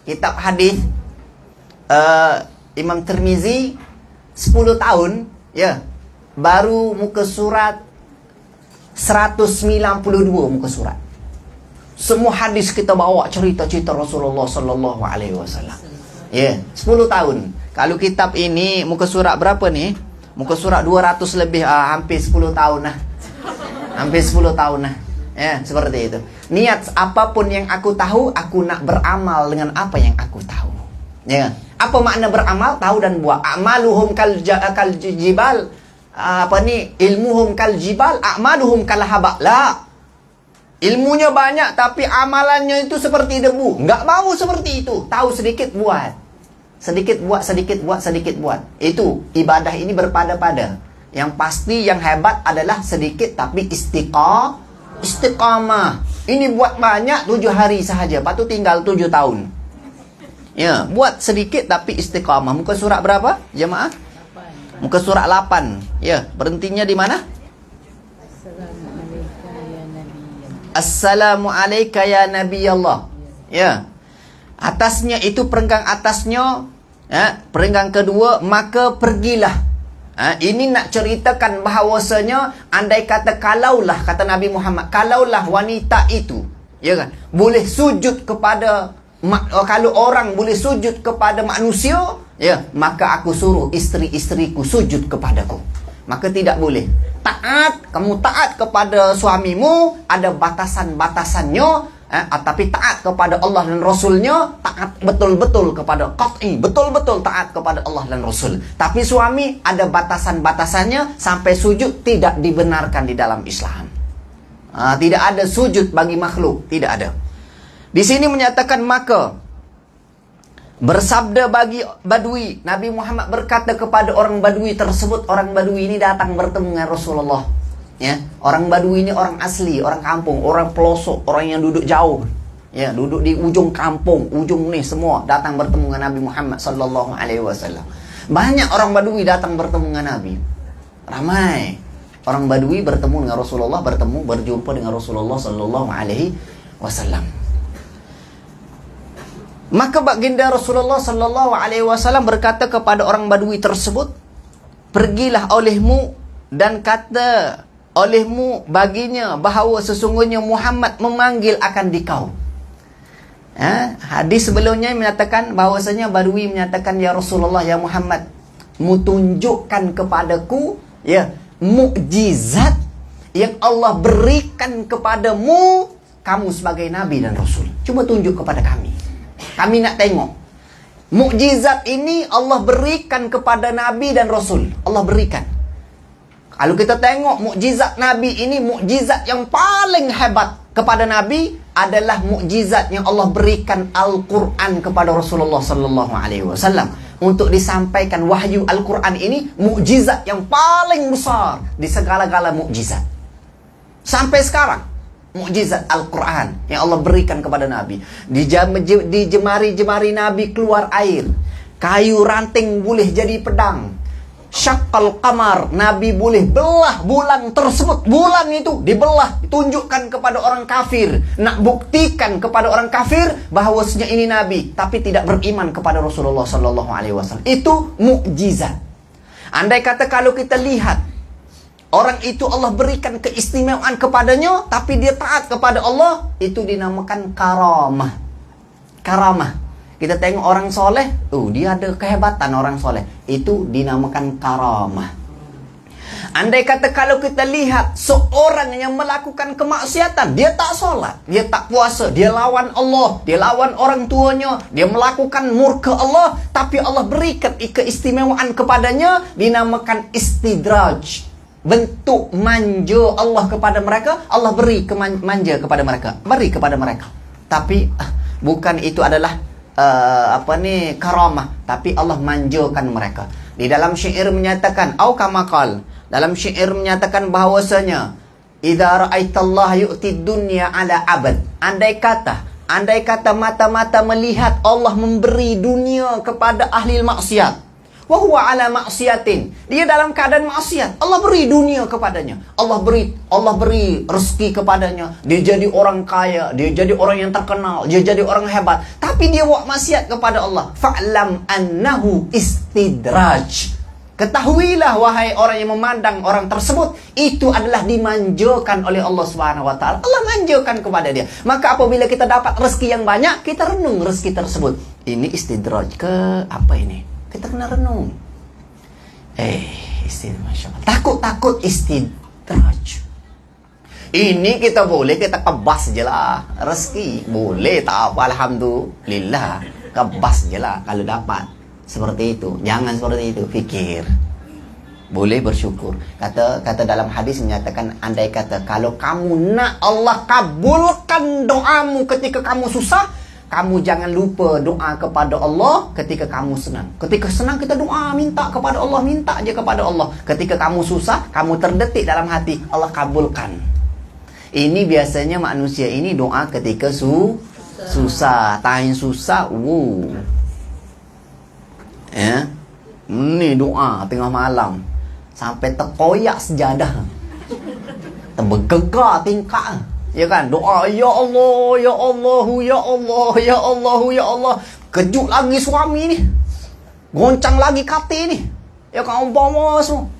kitab hadis Imam Tirmizi, 10 tahun, ya. Baru muka surat 192 muka surat. Semua hadis kita bawa cerita-cerita Rasulullah sallallahu alaihi wasallam. Ya, 10 tahun. Kalau kitab ini muka surat berapa nih? Muka surat 200 lebih, hampir 10 tahun lah. Hampir 10 tahun lah. Ya, seperti itu. Niat apapun yang aku tahu, aku nak beramal dengan apa yang aku tahu. Ya. Apa makna beramal? Tahu dan buat. A'maluhum kal jibal. Ilmuhum kal jibal, a'maluhum kal haba. La. Ilmunya banyak tapi amalannya itu seperti debu. Enggak mau seperti itu. Tahu sedikit buat. Sedikit buat, sedikit buat, sedikit buat. Itu ibadah ini berpada-pada. Yang pasti yang hebat adalah sedikit tapi istiqamah. Ini buat banyak 7 hari sahaja, lepas tu tinggal 7 tahun. Ya, buat sedikit tapi istiqamah. Muka surat berapa, jemaah? Muka surat 8. Ya, berhentinya di mana? Assalamualaikum ya Nabi Allah. Ya. Atasnya itu perenggang atasnya, ya, perenggang kedua, maka pergilah. Ini nak ceritakan bahawasanya andai kata kalaulah, kata Nabi Muhammad, kalaulah wanita itu, ya kan, boleh sujud kepada kalau orang boleh sujud kepada manusia, ya, maka aku suruh isteri-isteriku sujud kepadaku. Maka tidak boleh. Taat, kamu taat kepada suamimu, ada batasan-batasannya. tapi taat kepada Allah dan Rasulnya, taat betul-betul kepada qat'i, betul-betul taat kepada Allah dan Rasul. Tapi suami ada batasan-batasannya, sampai sujud tidak dibenarkan di dalam Islam. Tidak ada sujud bagi makhluk, tidak ada. Di sini menyatakan maka bersabda bagi Badui, Nabi Muhammad berkata kepada orang Badui tersebut. Orang Badui ini datang bertemu dengan Rasulullah. Ya, orang Badui ini orang asli, orang kampung, orang pelosok, orang yang duduk jauh. Ya, duduk di ujung kampung, ujung nih semua datang bertemu dengan Nabi Muhammad sallallahu alaihi wasallam. Banyak orang Badui datang bertemu dengan Nabi. Ramai orang Badui bertemu dengan Rasulullah, berjumpa dengan Rasulullah sallallahu alaihi wasallam. Maka baginda Rasulullah sallallahu alaihi wasallam berkata kepada orang Badui tersebut, "Pergilah olehmu dan kata olehmu baginya bahawa sesungguhnya Muhammad memanggil akan dikau." Hadis sebelumnya menyatakan bahwasanya Badui menyatakan, "Ya Rasulullah, ya Muhammad, mu tunjukkan kepadaku ya mukjizat yang Allah berikan kepadamu, kamu sebagai nabi dan rasul. Coba tunjuk kepada kami. Kami nak tengok. Mukjizat ini Allah berikan kepada nabi dan rasul. Allah berikan. Kalau kita tengok mukjizat Nabi ini, mukjizat yang paling hebat kepada Nabi adalah mukjizat yang Allah berikan Al-Quran kepada Rasulullah sallallahu alaihi wasallam. Untuk disampaikan wahyu Al-Quran ini, mukjizat yang paling besar di segala-gala mukjizat. Sampai sekarang, mukjizat Al-Quran yang Allah berikan kepada Nabi. Di jemari-jemari Nabi keluar air. Kayu ranting boleh jadi pedang. Syaqqal qamar, Nabi boleh belah bulan tersebut. Bulan itu dibelah, ditunjukkan kepada orang kafir. Nak buktikan kepada orang kafir bahawasanya ini Nabi, tapi tidak beriman kepada Rasulullah sallallahu alaihi wasallam. Itu mukjizat. Andai kata kalau kita lihat orang itu Allah berikan keistimewaan kepadanya, tapi dia taat kepada Allah, itu dinamakan karamah. Karamah. Kita tengok orang soleh, dia ada kehebatan orang soleh. Itu dinamakan karamah. Andai kata kalau kita lihat seorang yang melakukan kemaksiatan, dia tak solat, dia tak puasa, dia lawan Allah, dia lawan orang tuanya, dia melakukan murka Allah, tapi Allah berikan keistimewaan kepadanya, dinamakan istidraj. Bentuk manja Allah kepada mereka, Allah beri manja kepada mereka, beri kepada mereka. Tapi bukan itu adalah karamah, tapi Allah manjakan mereka. Di dalam syair menyatakan dalam syair menyatakan bahawasanya idza ra'aitallaha yu'tid dunya ala abad. Andai kata mata-mata melihat Allah memberi dunia kepada ahli maksiat, wa huwa ala maksiatin, dia dalam keadaan maksiat, Allah beri dunia kepadanya, Allah beri rezeki kepadanya, dia jadi orang kaya, dia jadi orang yang terkenal, dia jadi orang hebat, tapi dia buat maksiat kepada Allah. Fa'lam annahu istidraj. Ketahuilah wahai orang yang memandang orang tersebut, itu adalah dimanjakan oleh Allah Subhanahu wa taala. Allah manjakan kepada dia. Maka apabila kita dapat rezeki yang banyak, kita renung rezeki tersebut. Ini istidraj ke apa ini? Kita kena renung. Masya Allah. Takut istidraj. Ini kita boleh, kita kebas je lah. Rezeki boleh, tak apa, alhamdulillah. Kebas je lah kalau dapat. Seperti itu. Jangan seperti itu. Fikir. Boleh bersyukur. Kata dalam hadis menyatakan, andai kata kalau kamu nak Allah kabulkan doamu ketika kamu susah, kamu jangan lupa doa kepada Allah ketika kamu senang. Ketika senang kita doa, minta kepada Allah, minta aja kepada Allah. Ketika kamu susah, kamu terdetik dalam hati, Allah kabulkan. Ini biasanya manusia ini doa ketika susah. Tahin susah, ini doa tengah malam sampai terkoyak sejadah, terbegegah tingkap. Ya kan, doa ya Allah, ya Allah, ya Allah, ya Allah, ya Allah. Kejut lagi suami ni, goncang lagi kati ni. Ya kan, umpama semua.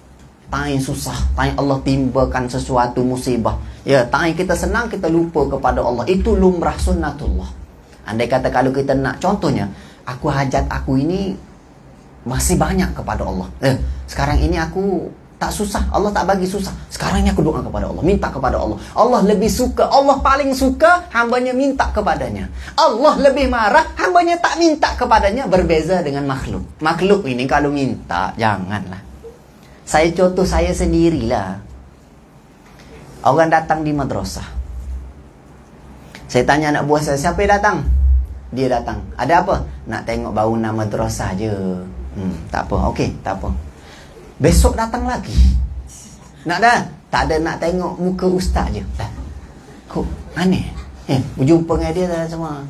Tahin susah, tahin Allah timbakan sesuatu musibah. Ya, tahin kita senang, kita lupa kepada Allah. Itu lumrah sunnatullah. Andai kata kalau kita nak, contohnya, hajat aku ini masih banyak kepada Allah. Sekarang ini aku Tak susah, Allah tak bagi susah. Sekarang ni aku doa kepada Allah, minta kepada Allah. Allah lebih suka, Allah paling suka hambanya minta kepadanya. Allah lebih marah hambanya tak minta kepadanya. Berbeza dengan makhluk. Makhluk ini kalau minta, janganlah. Saya contoh saya sendirilah. Orang datang di madrasah. Saya tanya anak buah saya, siapa yang datang? Dia datang. Ada apa? Nak tengok bangunan madrasah je. Tak apa, okey, tak apa. Besok datang lagi. Nak dah? Tak ada, nak tengok muka ustaz je. Kok aneh? Berjumpa dengan dia dah semua.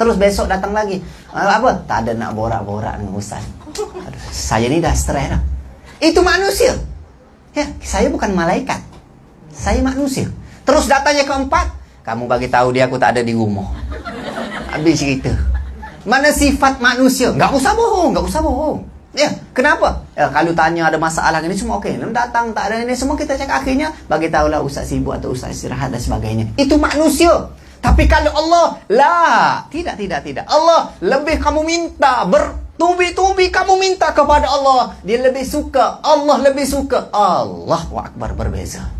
Terus besok datang lagi. Apa? Tak ada, nak borak-borak dengan ustaz. Aduh, saya ni dah stres dah. Itu manusia. Ya, saya bukan malaikat. Saya manusia. Terus datanya keempat, kamu bagi tahu dia aku tak ada di rumah. Habis cerita. Mana sifat manusia? Enggak usah bohong, enggak usah bohong. Ya, kenapa? Kalau tanya ada masalah ini semua okey. Datang tak ada ini semua kita cakap akhirnya bagi tahulah ustaz sibuk atau ustaz istirahat dan sebagainya. Itu manusia. Tapi kalau Allah, tidak. Allah lebih kamu minta, bertubi-tubi kamu minta kepada Allah. Dia lebih suka, Allah lebih suka. Allahu Akbar, berbeza.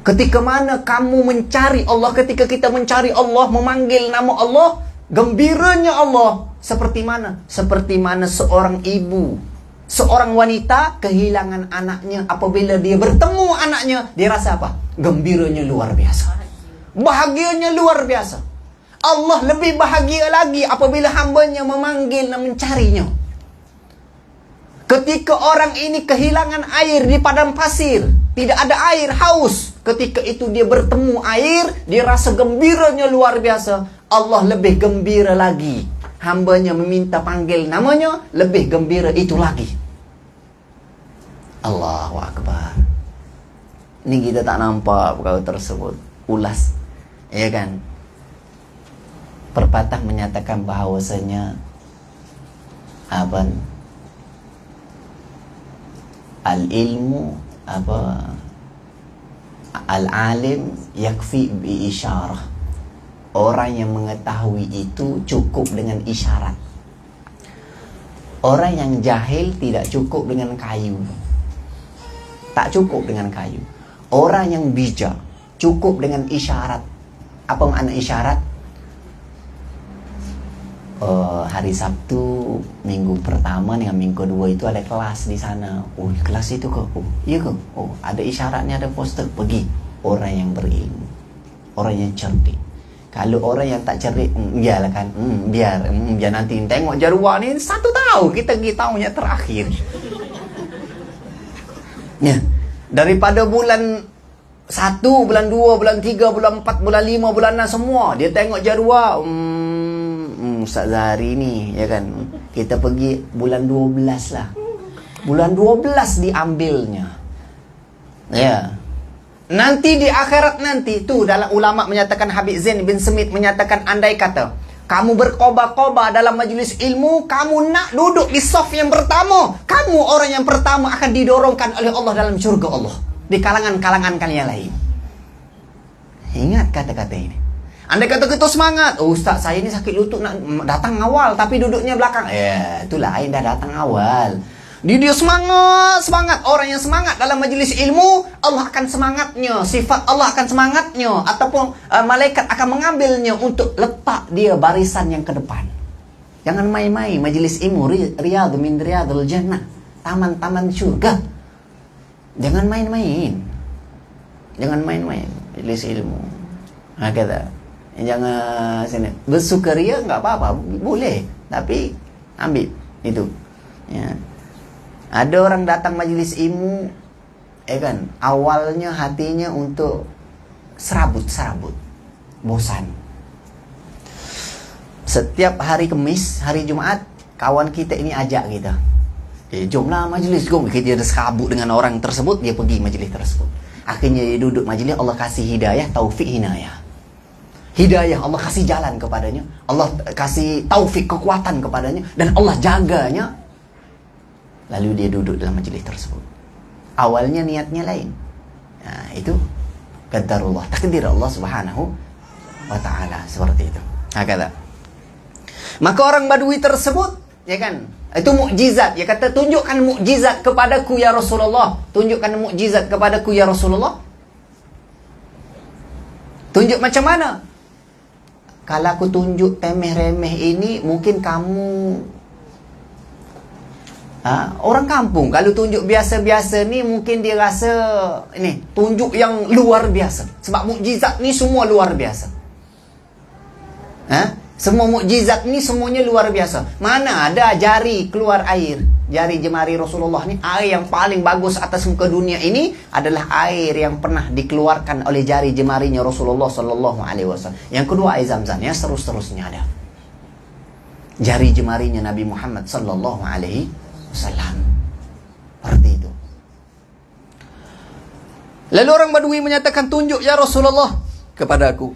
Ketika mana kamu mencari Allah, ketika kita mencari Allah, memanggil nama Allah, gembiranya Allah seperti mana? Seperti mana seorang ibu, seorang wanita kehilangan anaknya. Apabila dia bertemu anaknya, dia rasa apa? Gembiranya luar biasa, bahagianya luar biasa. Allah lebih bahagia lagi apabila hambanya memanggil dan mencarinya. Ketika orang ini kehilangan air di padang pasir, tidak ada air, haus. Ketika itu dia bertemu air, dia rasa gembiranya luar biasa. Allah lebih gembira lagi. Hambanya meminta panggil namanya, lebih gembira itu lagi. Allahu Akbar. Ini kita tak nampak perkara tersebut. Ulas. Ya kan? Perpatah menyatakan bahawasanya al-ilmu al-alim yakfi bi isyarah. Orang yang mengetahui itu cukup dengan isyarat. Orang yang jahil tidak cukup dengan kayu. Tak cukup dengan kayu. Orang yang bijak cukup dengan isyarat. Apa makna isyarat? Hari Sabtu minggu pertama dengan minggu kedua itu ada kelas di sana. Oh, kelas itu ke? Oh, iya ke? Oh, ada isyaratnya, ada poster. Pergi. Orang yang berilmu, orang yang cerdik. Kalau orang yang tak cerdik, biarlah kan. Biar nanti tengok jadual ni 1 tahun kita tahunya terakhir. Ya, daripada bulan 1, bulan 2, bulan 3, bulan 4, bulan 5, bulan 6 semua dia tengok jadual. Ustaz Zahari ni, ya kan, kita pergi bulan 12 lah. Bulan 12 diambilnya. Ya. Nanti di akhirat nanti, tu dalam ulama menyatakan, Habib Zain bin Smith menyatakan, andai kata kamu berkobar-kobar dalam majlis ilmu, kamu nak duduk di saf yang pertama, kamu orang yang pertama akan didorongkan oleh Allah dalam syurga Allah di kalangan-kalangan kalian lain. Ingat kata-kata ini. Andai kata kita semangat, oh ustaz saya ni sakit lutut nak datang awal tapi duduknya belakang. Itu lain, dah datang awal. Dia semangat. Orang yang semangat dalam majlis ilmu, Allah akan semangatnya. Sifat Allah akan semangatnya. Ataupun malaikat akan mengambilnya untuk letak dia barisan yang ke depan. Jangan main-main. Majlis ilmu, riyadhu min riyadhul jannah. Taman-taman syurga. Jangan main-main. Majlis ilmu. Kata. Jangan sini. Bersukaria enggak apa-apa. Boleh. Tapi ambil. Itu. Ya. Ada orang datang majlis ilmu, kan, awalnya hatinya untuk serabut, bosan. Setiap hari Kamis, hari Jumaat, kawan kita ini ajak kita, jomlah majlis, kita ada serabut dengan orang tersebut, dia pergi majlis tersebut. Akhirnya dia duduk majlis, Allah kasih hidayah, taufik hinayah. Hidayah, Allah kasih jalan kepadanya, Allah kasih taufik, kekuatan kepadanya, dan Allah jaganya. Lalu dia duduk dalam majlis tersebut. Awalnya niatnya lain. Nah, itu qadarullah, takdir Allah Subhanahu wa ta'ala, seperti itu. Kata. Maka orang Badui tersebut, ya kan, Itu mukjizat. Dia kata, tunjukkan mukjizat kepadaku ya Rasulullah. Tunjukkan mukjizat kepadaku ya Rasulullah. Tunjuk macam mana? Kalau aku tunjuk temeh-remeh ini, mungkin kamu orang kampung. Kalau tunjuk biasa-biasa ni, mungkin dia rasa ini tunjuk yang luar biasa. Sebab mukjizat ni semua luar biasa. Semua mukjizat ni semuanya luar biasa. Mana ada jari keluar air. Jari jemari Rasulullah ni, air yang paling bagus atas muka dunia ini adalah air yang pernah dikeluarkan oleh jari jemarinya Rasulullah sallallahu alaihi wasallam. Yang kedua air Zam-Zam, yang seterusnya ada. Jari jemarinya Nabi Muhammad sallallahu alaihi wasallam. Seperti itu. Lalu orang Badui menyatakan, tunjuk ya Rasulullah kepada aku.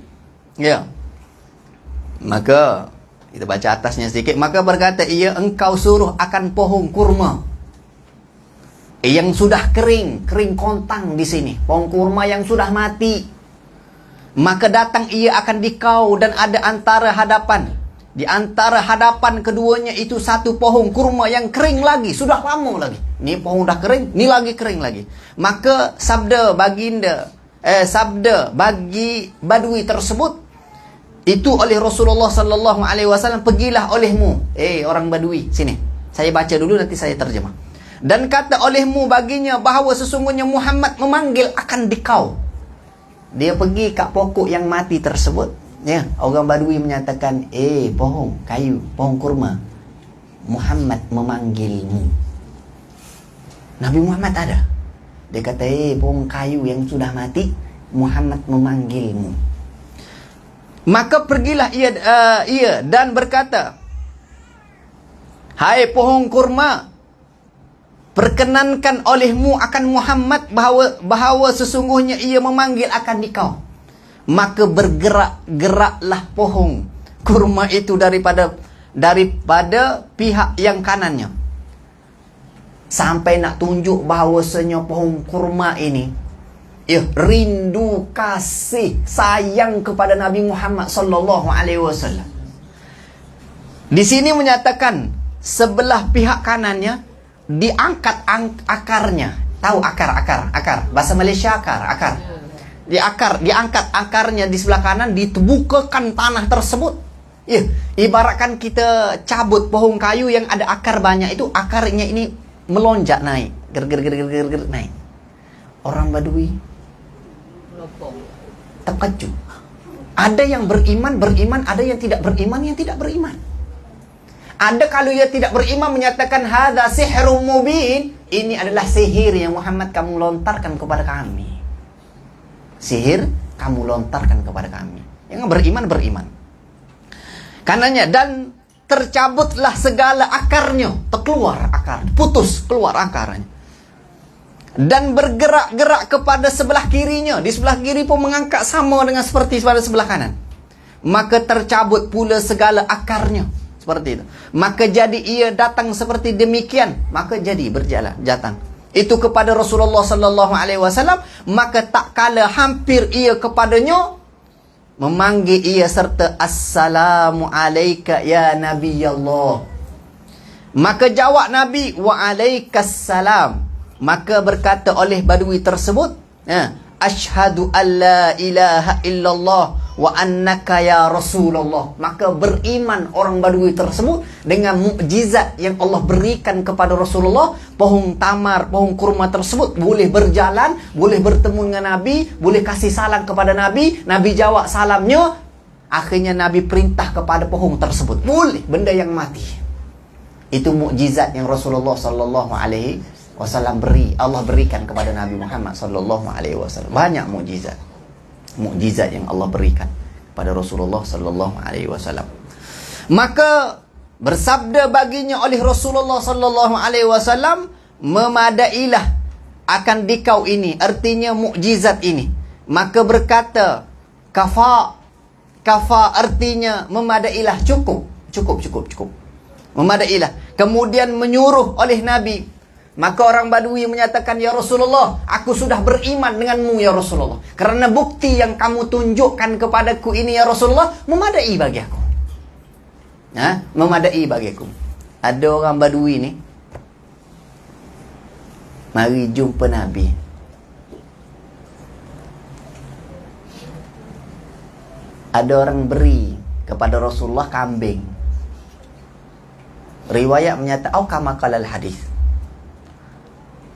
Ya. Maka kita baca atasnya sedikit. Maka berkata ia, engkau suruh akan pohon kurma yang sudah kering kontang di sini. Pohon kurma yang sudah mati. Maka datang ia akan dikau dan ada antara hadapan. Di antara hadapan keduanya itu satu pohon kurma yang kering lagi, sudah lama lagi. Ni pohon dah kering, ni lagi kering lagi. Maka sabda bagi Badui tersebut itu oleh Rasulullah sallallahu alaihi wasallam, pergilah olehmu. Orang Badui, sini. Saya baca dulu, nanti saya terjemah. Dan kata olehmu baginya bahawa sesungguhnya Muhammad memanggil akan dikau. Dia pergi kat pokok yang mati tersebut. Ya, orang Badui menyatakan, pohon kayu, pohon kurma, Muhammad memanggilmu. Nabi Muhammad ada. Dia kata, pohon kayu yang sudah mati, Muhammad memanggilmu. Maka pergilah ia dan berkata, hai pohon kurma, perkenankan olehmu akan Muhammad bahawa sesungguhnya ia memanggil akan dikau. Maka bergerak-geraklah pohon kurma itu daripada pihak yang kanannya, sampai nak tunjuk bahawasanya pohon kurma ini rindu, kasih, sayang kepada Nabi Muhammad sallallahu alaihi wasallam. Di sini menyatakan sebelah pihak kanannya diangkat akarnya. Tahu akar. Bahasa Malaysia akar. Diangkat akarnya di sebelah kanan, ditebukakan tanah tersebut. Ibaratkan kita cabut pohon kayu yang ada akar banyak itu, akarnya ini melonjak naik. Ger naik. Orang Badui terkejut. Ada yang beriman, ada yang tidak beriman. Ada kalau ia tidak beriman menyatakan hadza sihrun mubin, ini adalah sihir yang Muhammad kamu lontarkan kepada kami. Sihir kamu lontarkan kepada kami. Yang beriman. Karenanya dan tercabutlah segala akarnya, terkeluar akar, putus keluar akarnya. Dan bergerak-gerak kepada sebelah kirinya. Di sebelah kiri pun mengangkat sama dengan seperti pada sebelah kanan. Maka tercabut pula segala akarnya. Seperti itu. Maka jadi ia datang seperti demikian. Maka jadi berjalan, datang. Itu kepada Rasulullah sallallahu alaihi wasallam. Maka tak kala hampir ia kepadanya, memanggil ia serta assalamu alayka ya Nabi Allah. Maka jawab Nabi, wa alaikassalam. Maka berkata oleh Badui tersebut, asyhadu alla ilaha illallah wa annaka ya Rasulullah. Maka beriman orang Badui tersebut dengan mukjizat yang Allah berikan kepada Rasulullah. Pohon tamar, pohon kurma tersebut boleh berjalan, boleh bertemu dengan Nabi, boleh kasih salam kepada Nabi. Nabi jawab salamnya. Akhirnya Nabi perintah kepada pohon tersebut, boleh, benda yang mati. Itu mukjizat yang Rasulullah sallallahu alaihi wasallam Allah berikan kepada Nabi Muhammad sallallahu alaihi wasallam. Banyak mukjizat yang Allah berikan kepada Rasulullah sallallahu alaihi wasallam. Maka bersabda baginya oleh Rasulullah sallallahu alaihi wasallam, memadailah akan dikau ini, artinya mukjizat ini. Maka berkata kafa artinya memadailah, cukup. Memadailah. Kemudian menyuruh oleh Nabi. Maka orang Badui menyatakan, ya Rasulullah, aku sudah beriman denganmu ya Rasulullah. Kerana bukti yang kamu tunjukkan kepadaku ini ya Rasulullah, memadai bagi aku. Memadai bagi aku. Ada orang Badui ni mari jumpa Nabi. Ada orang beri kepada Rasulullah kambing. Riwayat menyatakan kama qalal hadis.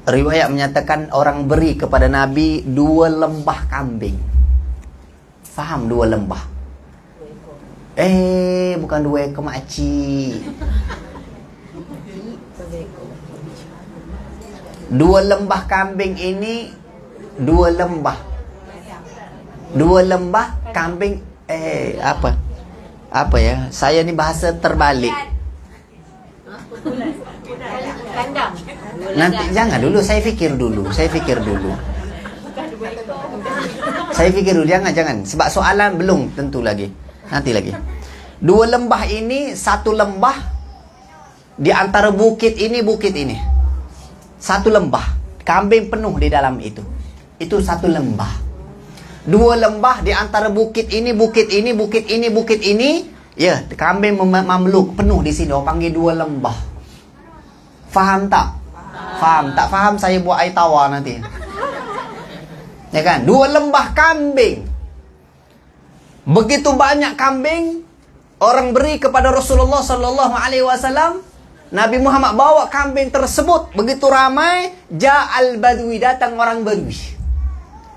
Riwayat menyatakan orang beri kepada Nabi 2 lembah kambing. Faham 2 lembah? Bukan 2 ekor makcik. 2 lembah kambing ini 2 lembah. 2 lembah kambing apa ya? Saya ni bahasa terbalik. Kandang. Nanti jangan dulu, saya fikir dulu. Jangan. Sebab soalan belum tentu lagi. Nanti lagi. 2 lembah ini, 1 lembah di antara bukit ini. 1 lembah. Kambing penuh di dalam itu. Itu 1 lembah. 2 lembah di antara bukit ini. Ya, kambing mamluk penuh di sini. Orang panggil 2 lembah. Faham tak? Faham. Tak faham saya buat air tawar nanti. Ya kan? 2 lembah kambing. Begitu banyak kambing orang beri kepada Rasulullah sallallahu alaihi wasallam. Nabi Muhammad bawa kambing tersebut. Begitu ramai, ja'al badwi, datang orang Badui.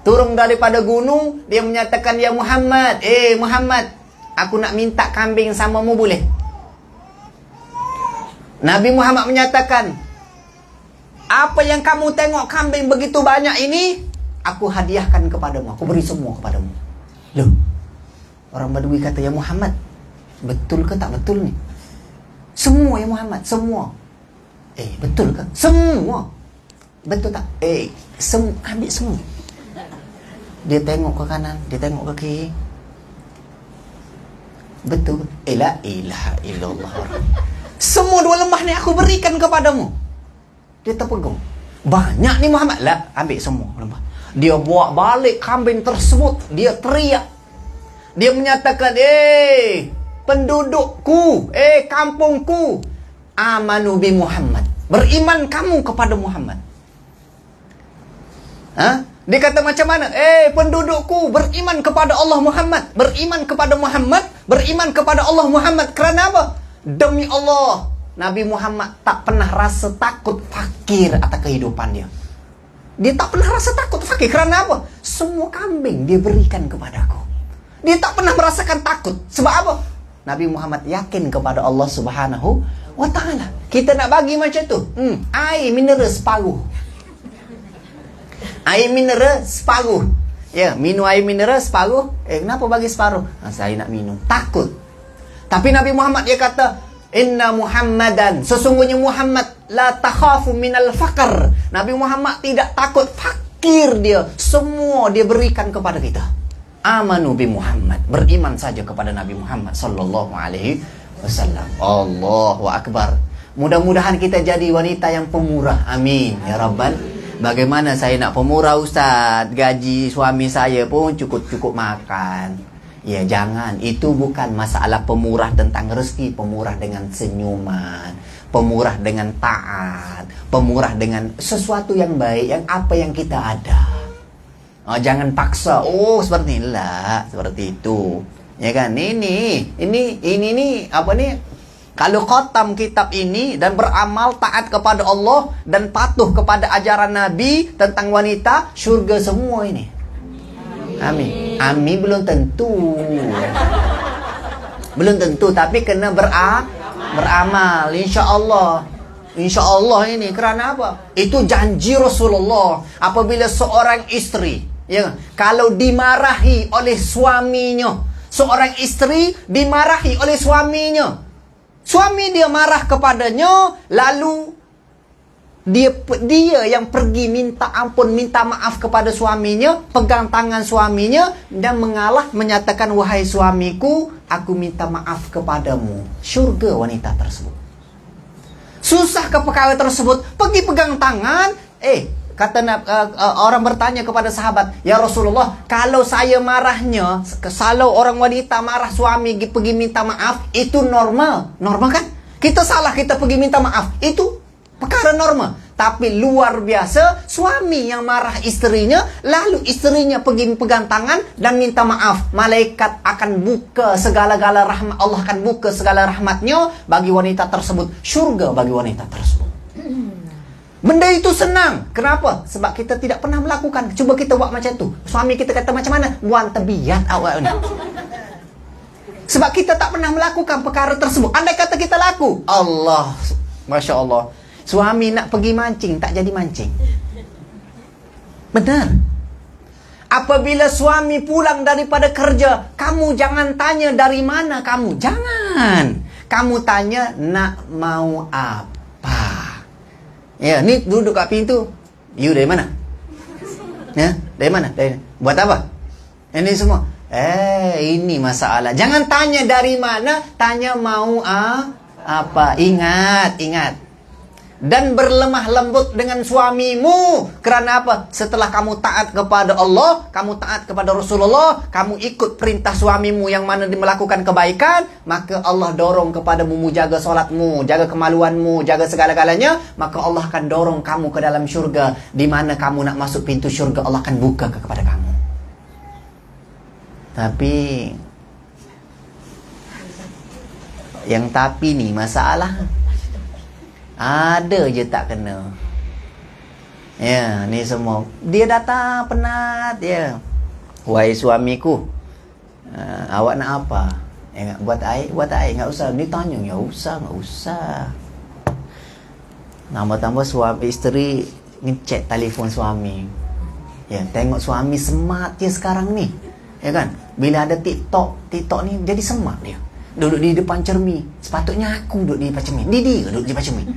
Turun daripada gunung, dia menyatakan, "Ya Muhammad, Muhammad, aku nak minta kambing samamu boleh?" Nabi Muhammad menyatakan, "Apa yang kamu tengok kambing begitu banyak ini, aku hadiahkan kepadamu, aku beri semua kepadamu." Loh, orang Badui kata, "Ya Muhammad, betul ke tak betul ni? Semua ya Muhammad, semua." Betul ke? Semua. Betul tak? Ambil semua. Dia tengok ke kanan, dia tengok ke kiri. Betul. La ilaha illallah. Semua 2 lembah ni aku berikan kepadamu. Dia terpegang. Banyak ni Muhammad. Lah, ambil semua lembah. Dia bawa balik kambing tersebut. Dia teriak. Dia menyatakan, pendudukku, kampungku, amanu bi Muhammad. Beriman kamu kepada Muhammad. Dia kata macam mana? Pendudukku beriman kepada Allah Muhammad. Beriman kepada Muhammad. Beriman kepada Allah Muhammad. Kerana apa? Demi Allah, Nabi Muhammad tak pernah rasa takut fakir atas kehidupan dia. Dia tak pernah rasa takut fakir. Kerana apa? Semua kambing dia berikan kepadaku. Dia tak pernah merasakan takut. Sebab apa? Nabi Muhammad yakin kepada Allah Subhanahu wa ta'ala. Kita nak bagi macam tu. Air mineral separuh. Air mineral separuh. Ya, minum air mineral separuh. Kenapa bagi separuh? Saya nak minum. Takut. Tapi Nabi Muhammad dia kata, "Inna Muhammadan, sesungguhnya Muhammad la takhafu minal faqr." Nabi Muhammad tidak takut fakir dia. Semua dia berikan kepada kita. Amanu bi Muhammad. Beriman saja kepada Nabi Muhammad sallallahu alaihi wasallam. Allahu akbar. Mudah-mudahan kita jadi wanita yang pemurah. Amin ya rabbal. Bagaimana saya nak pemurah Ustaz? Gaji suami saya pun cukup-cukup makan. Ya, jangan. Itu bukan masalah pemurah tentang rezeki. Pemurah dengan senyuman. Pemurah dengan taat. Pemurah dengan sesuatu yang baik. Yang apa yang kita ada. Jangan paksa. Seperti inilah. Seperti itu. Ya kan? Ini apa ni? Kalau khatam kitab ini dan beramal taat kepada Allah dan patuh kepada ajaran Nabi tentang wanita, syurga semua ini. Amin. Amin belum tentu. Belum tentu, tapi kena beramal. InsyaAllah. InsyaAllah ini. Kerana apa? Itu janji Rasulullah. Apabila seorang isteri, ya, kalau dimarahi oleh suaminya, seorang isteri dimarahi oleh suaminya, suami dia marah kepadanya, lalu dia yang pergi minta ampun, minta maaf kepada suaminya, pegang tangan suaminya dan mengalah, menyatakan, "Wahai suamiku, aku minta maaf kepadamu." Syurga wanita tersebut. Susah ke perkara tersebut, pergi pegang tangan. Kata orang bertanya kepada sahabat, "Ya Rasulullah, kalau saya marahnya, kalau orang wanita marah suami pergi minta maaf, itu normal? Normal kan? Kita salah, kita pergi minta maaf. Itu perkara normal. Tapi luar biasa, suami yang marah istrinya, lalu istrinya pergi pegang tangan dan minta maaf. Malaikat akan buka segala-gala rahmat. Allah akan buka segala rahmatnya bagi wanita tersebut. Syurga bagi wanita tersebut. Benda itu senang. Kenapa? Sebab kita tidak pernah melakukan. Cuba kita buat macam tu. Suami kita kata macam mana? Buat terbiat awak ni. Sebab kita tak pernah melakukan perkara tersebut. Andai kata kita laku, Allah, Masya Allah, suami nak pergi mancing, tak jadi mancing. Benar. Apabila suami pulang daripada kerja, kamu jangan tanya dari mana kamu. Jangan. Kamu tanya nak mau apa. Ya, ni duduk kat pintu. You dari mana? Ya, dari mana? Buat apa? Ini semua. Ini masalah. Jangan tanya dari mana, tanya mau apa. Ingat. Dan berlemah lembut dengan suamimu. Kerana apa? Setelah kamu taat kepada Allah, kamu taat kepada Rasulullah, kamu ikut perintah suamimu yang mana melakukan kebaikan, maka Allah dorong kepadamu jaga solatmu, jaga kemaluanmu, jaga segala-galanya, maka Allah akan dorong kamu ke dalam syurga. Di mana kamu nak masuk pintu syurga, Allah akan buka kepada kamu. Tapi yang ni masalah. Ada je tak kena. Ya, ni semua. Dia datang penat dia. Wahai suamiku, awak nak apa? Buat air? Buat air. Enggak usah. Ni tanya, enggak usah. Tambah-tambah suami isteri ngecek telefon suami. Ya, tengok suami smart je sekarang ni. Ya kan? Bila ada TikTok ni jadi smart dia. Duduk di depan cermin. Sepatutnya aku duduk di depan cermin. Dia duduk di depan cermin.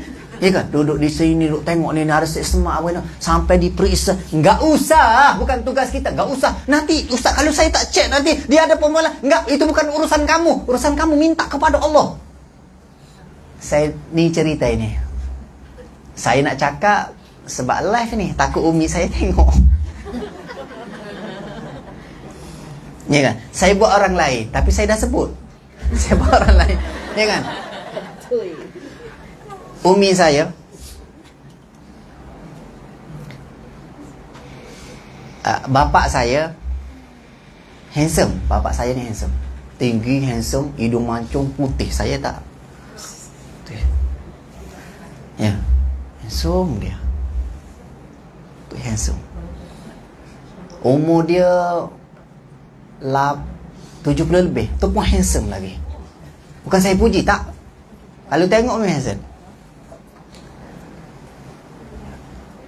Ya kan? Duduk di sini, duduk tengok ni ada semak apa ni. Sampai diperiksa. Enggak usah. Bukan tugas kita. Enggak usah. Nanti, Ustaz, kalau saya tak cek nanti dia ada pembalas. Enggak, itu bukan urusan kamu. Urusan kamu minta kepada Allah. Saya ni cerita ini. Saya nak cakap sebab live ni. Takut umi saya tengok. Ya kan? Saya buat orang lain. Tapi saya dah sebut. Saya buat orang lain. Ya kan? Umi saya bapak saya handsome. Bapak saya ni handsome. Tinggi, handsome, hidung mancung, putih. Saya tak. Ya. Handsome dia. Tu handsome. Umur dia 70 lebih. Tu pun handsome lagi. Bukan saya puji, tak. Kalau tengok Umi handsome.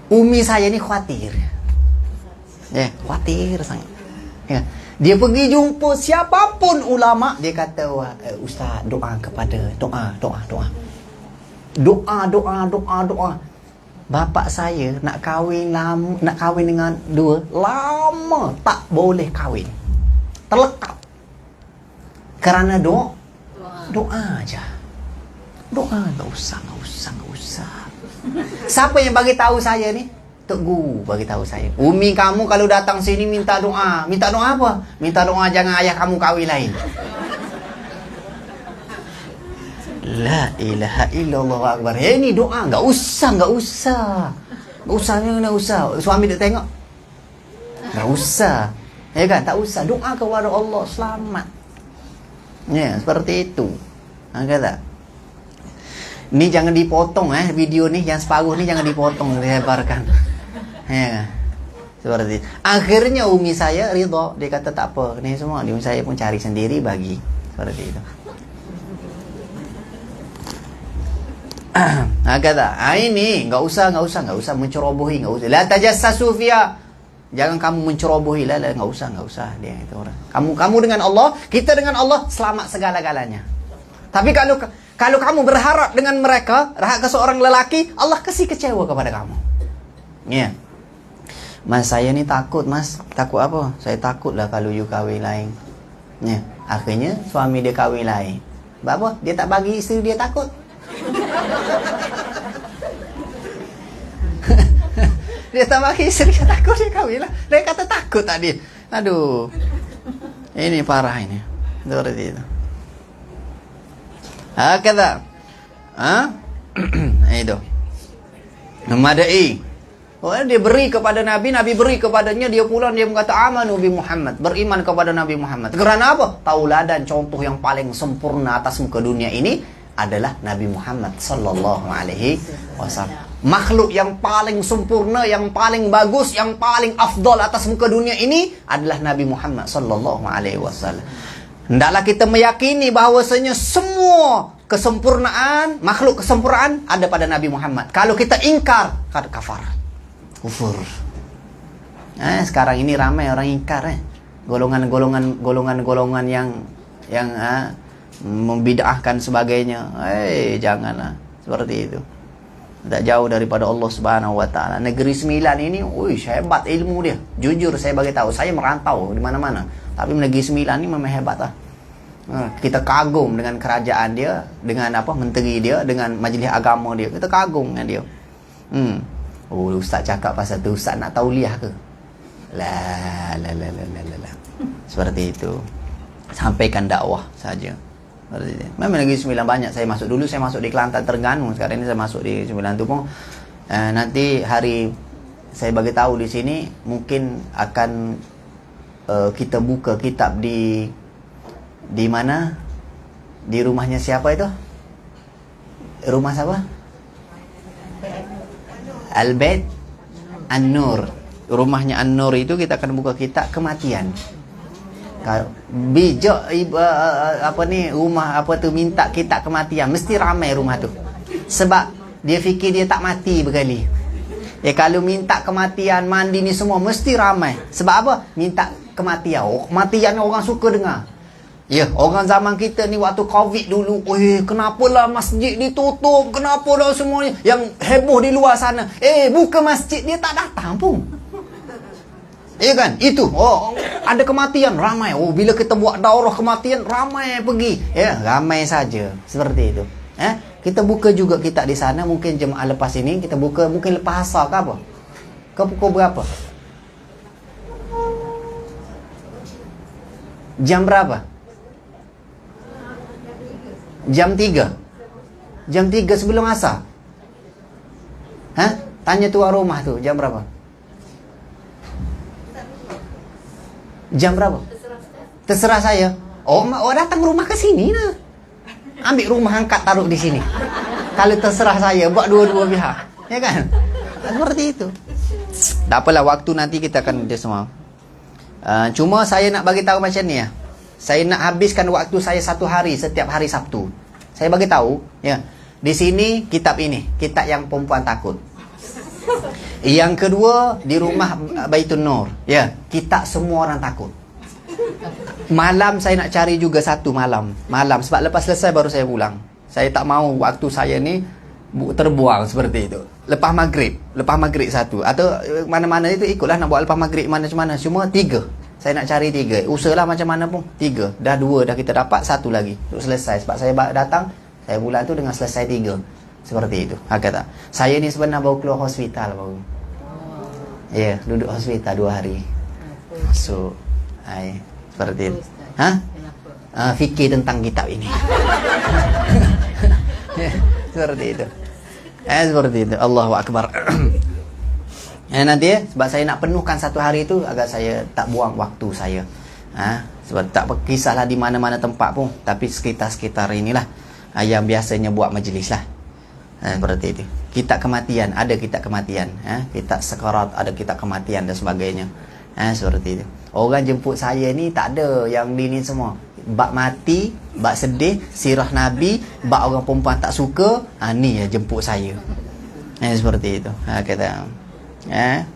Umi saya ni khawatir. Ya, khawatir sangat. Ya. Dia pergi jumpa siapapun ulama, dia kata, Ustaz, doa kepada doa. Doa. Bapak saya nak kahwin dengan dua, lama tak boleh kahwin. Terlekat. Kerana doa aja. Doa, enggak usah. Siapa yang bagi tahu saya ni? Tok Guru bagi tahu saya. Umi kamu kalau datang sini minta doa. Minta doa apa? Minta doa jangan ayah kamu kahwin lain. La ilaha illallah akbar. Ini doa, enggak usah. Suami dia tengok. Enggak usah. Ya kan? Tak usah. Doa kepada Allah selamat. Ya, seperti itu. Kata. Ni jangan dipotong video ni, yang separuh ni jangan dipotong, dilebarkan. Ya. Seperti itu. Akhirnya umi saya ridha, dia kata tak apa, ni semua umi saya pun cari sendiri bagi. Seperti itu. Kata, ini enggak usah mencerobohi, enggak usah. La tajassasu fiha. Jangan kamu mencerobohi lah, enggak usah dia itu orang. Kamu dengan Allah, kita dengan Allah selamat segala-galanya. Tapi kalau kamu berharap dengan mereka, berharap ke seorang lelaki, Allah kasih kecewa kepada kamu. Ya. Mas, saya ni takut, Mas. Takut apa? Saya takut lah kalau you kahwin lain. Ya. Akhirnya suami dia kahwin lain. Sebab apa? Dia tak bagi isteri dia takut. Dia tak bagi isteri dia takut, dia kahwin lah. Dia kata takut tadi. Aduh. Ini parah ini. Seperti itu. Kata Itu. Memadai. Oh, dia beri kepada Nabi, Nabi beri kepadanya, dia pulang dia berkata amanu bi Muhammad, beriman kepada Nabi Muhammad. Kerana apa? Tauladan contoh yang paling sempurna atas muka dunia ini adalah Nabi Muhammad sallallahu alaihi wasallam. Makhluk yang paling sempurna, yang paling bagus, yang paling afdal atas muka dunia ini adalah Nabi Muhammad sallallahu alaihi wasallam. Hendaklah kita meyakini bahawasanya semua kesempurnaan, makhluk kesempurnaan ada pada Nabi Muhammad. Kalau kita ingkar, kafar. Kufur. Sekarang ini ramai orang ingkar golongan-golongan yang membid'ahkan sebagainya. Janganlah seperti itu. Tak jauh daripada Allah Subhanahu wa taala. Negeri Sembilan ini, hebat ilmu dia. Jujur saya bagi tahu, saya merantau di mana-mana. Tapi Negeri Sembilan ini memang hebat lah. Kita kagum dengan kerajaan dia, dengan menteri dia, dengan majlis agama dia. Kita kagum dengan dia. Ustaz cakap pasal tu, ustaz nak tauliah ke? La. Seperti itu. Sampaikan dakwah saja. Memang Negeri Sembilan banyak saya masuk. Dulu saya masuk di Kelantan, Terengganu. Sekarang ini saya masuk di Sembilan tu pun. Nanti hari saya bagi tahu di sini mungkin akan kita buka kitab di mana? Di rumahnya siapa itu? Rumah siapa? Al-Bait An-Nur. Rumahnya An-Nur itu kita akan buka kitab kematian. Bijak rumah minta kitab kematian, mesti ramai rumah tu. Sebab dia fikir dia tak mati berkali. Kalau minta kematian, mandi ni semua mesti ramai. Sebab apa? Minta kematian. Kematian orang suka dengar. Orang zaman kita ni waktu Covid dulu, kenapalah masjid ditutup, kenapalah semuanya. Yang heboh di luar sana, buka masjid, dia tak datang pun. Kan? Itu. Ada kematian, ramai. Bila kita buat daurah kematian, ramai pergi. Ramai saja. Seperti itu. Kita buka juga kitab di sana. Mungkin jemaah lepas ini, kita buka, mungkin lepas asar ke apa? Ke pukul berapa? Jam berapa? Jam 3. Jam 3 sebelum asar. Tanya tuan rumah tu, jam berapa? Jam berapa? Terserah saya. Datang rumah ke sini lah. Ambil rumah angkat taruh di sini. Kalau terserah saya, buat dua-dua pihak. Ya kan? Seperti itu. Tak apalah, waktu nanti kita akan dia semua. Cuma saya nak bagi tahu macam ni . Saya nak habiskan waktu saya 1 hari setiap hari Sabtu. Saya bagi tahu, di sini kitab ini, kitab yang perempuan takut. Yang kedua di rumah Baitun Nur, kitab semua orang takut. Malam saya nak cari juga satu malam sebab lepas selesai baru saya pulang. Saya tak mau waktu saya ni terbuang seperti itu. Lepas maghrib satu, atau mana-mana itu ikutlah nak buat lepas maghrib mana-mana. Cuma 3. Saya nak cari 3. Usahalah macam mana pun 3. Dah 2 dah kita dapat, 1 lagi untuk selesai. Sebab saya datang, saya bulan tu dengan selesai 3. Seperti itu. Kata saya ni sebenarnya baru keluar hospital baru. Duduk hospital 2 hari. Masuk. Seperti itu. Fikir tentang kitab ini. Seperti itu. Seperti itu. Allahu Akbar. Nanti sebab saya nak penuhkan 1 hari itu agar saya tak buang waktu saya. Sebab tak kisahlah di mana-mana tempat pun, tapi sekitar-sekitar inilah yang biasanya buat majlis lah. Seperti itu. Kitab kematian, ada kitab kematian. Kitab sekarat, ada kitab kematian dan sebagainya. Seperti itu. Orang jemput saya ni tak ada yang ni semua. Bab mati, bab sedih, sirah Nabi, bab orang perempuan tak suka, ni yang jemput saya. Seperti itu. Kata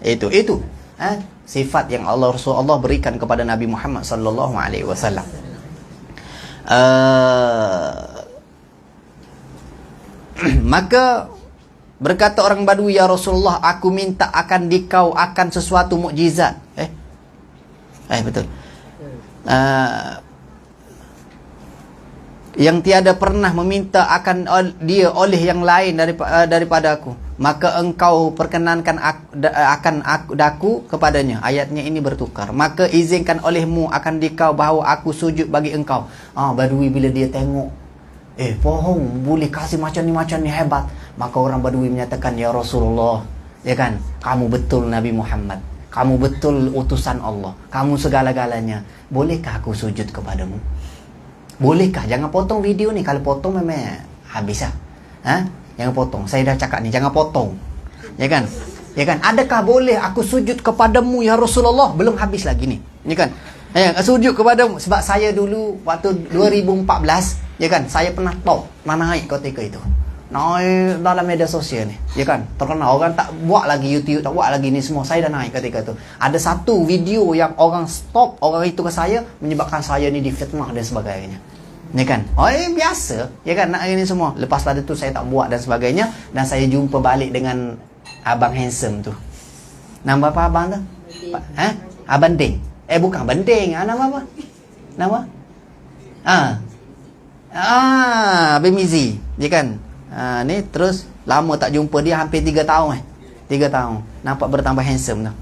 itu sifat yang Rasulullah berikan kepada Nabi Muhammad sallallahu alaihi wasallam. Maka berkata orang Badui, ya Rasulullah, aku minta akan dikau akan sesuatu mukjizat. Betul. Yang tiada pernah meminta akan dia oleh yang lain daripada aku, maka engkau perkenankan akan aku kepadanya. Ayatnya ini bertukar. Maka izinkan olehmu akan dikau bahawa aku sujud bagi engkau. Badui bila dia tengok Bohong, boleh kasih macam ni hebat. Maka orang Badui menyatakan, ya Rasulullah, ya kan, kamu betul Nabi Muhammad, kamu betul utusan Allah, kamu segala-galanya. Bolehkah aku sujud kepadamu? Bolehkah? Jangan potong video ni. Kalau potong memang habis lah. Jangan potong. Saya dah cakap ni, jangan potong. Ya kan? Ya kan? Adakah boleh aku sujud kepadamu ya Rasulullah? Belum habis lagi ni. Ya kan? Sujud kepadamu. Sebab saya dulu waktu 2014, ya kan, saya pernah naik ketika itu. Naik dalam media sosial ni. Ya kan? Terkenal. Orang tak buat lagi YouTube, tak buat lagi ni semua. Saya dah naik ketika itu. Ada satu video yang orang stop orang itu ke saya, menyebabkan saya ni difitnah dan sebagainya. Ya kan? Biasa. Ya kan? Nak ini semua. Lepas pada tu saya tak buat dan sebagainya. Dan saya jumpa balik dengan Abang Handsome tu. Nama apa abang tu? Abang Ding. Bukan Abang Ding. Nama apa? Nama? Abang Mizi. Ya kan? Ni terus lama tak jumpa dia, hampir 3 tahun 3 tahun. Nampak bertambah handsome tu.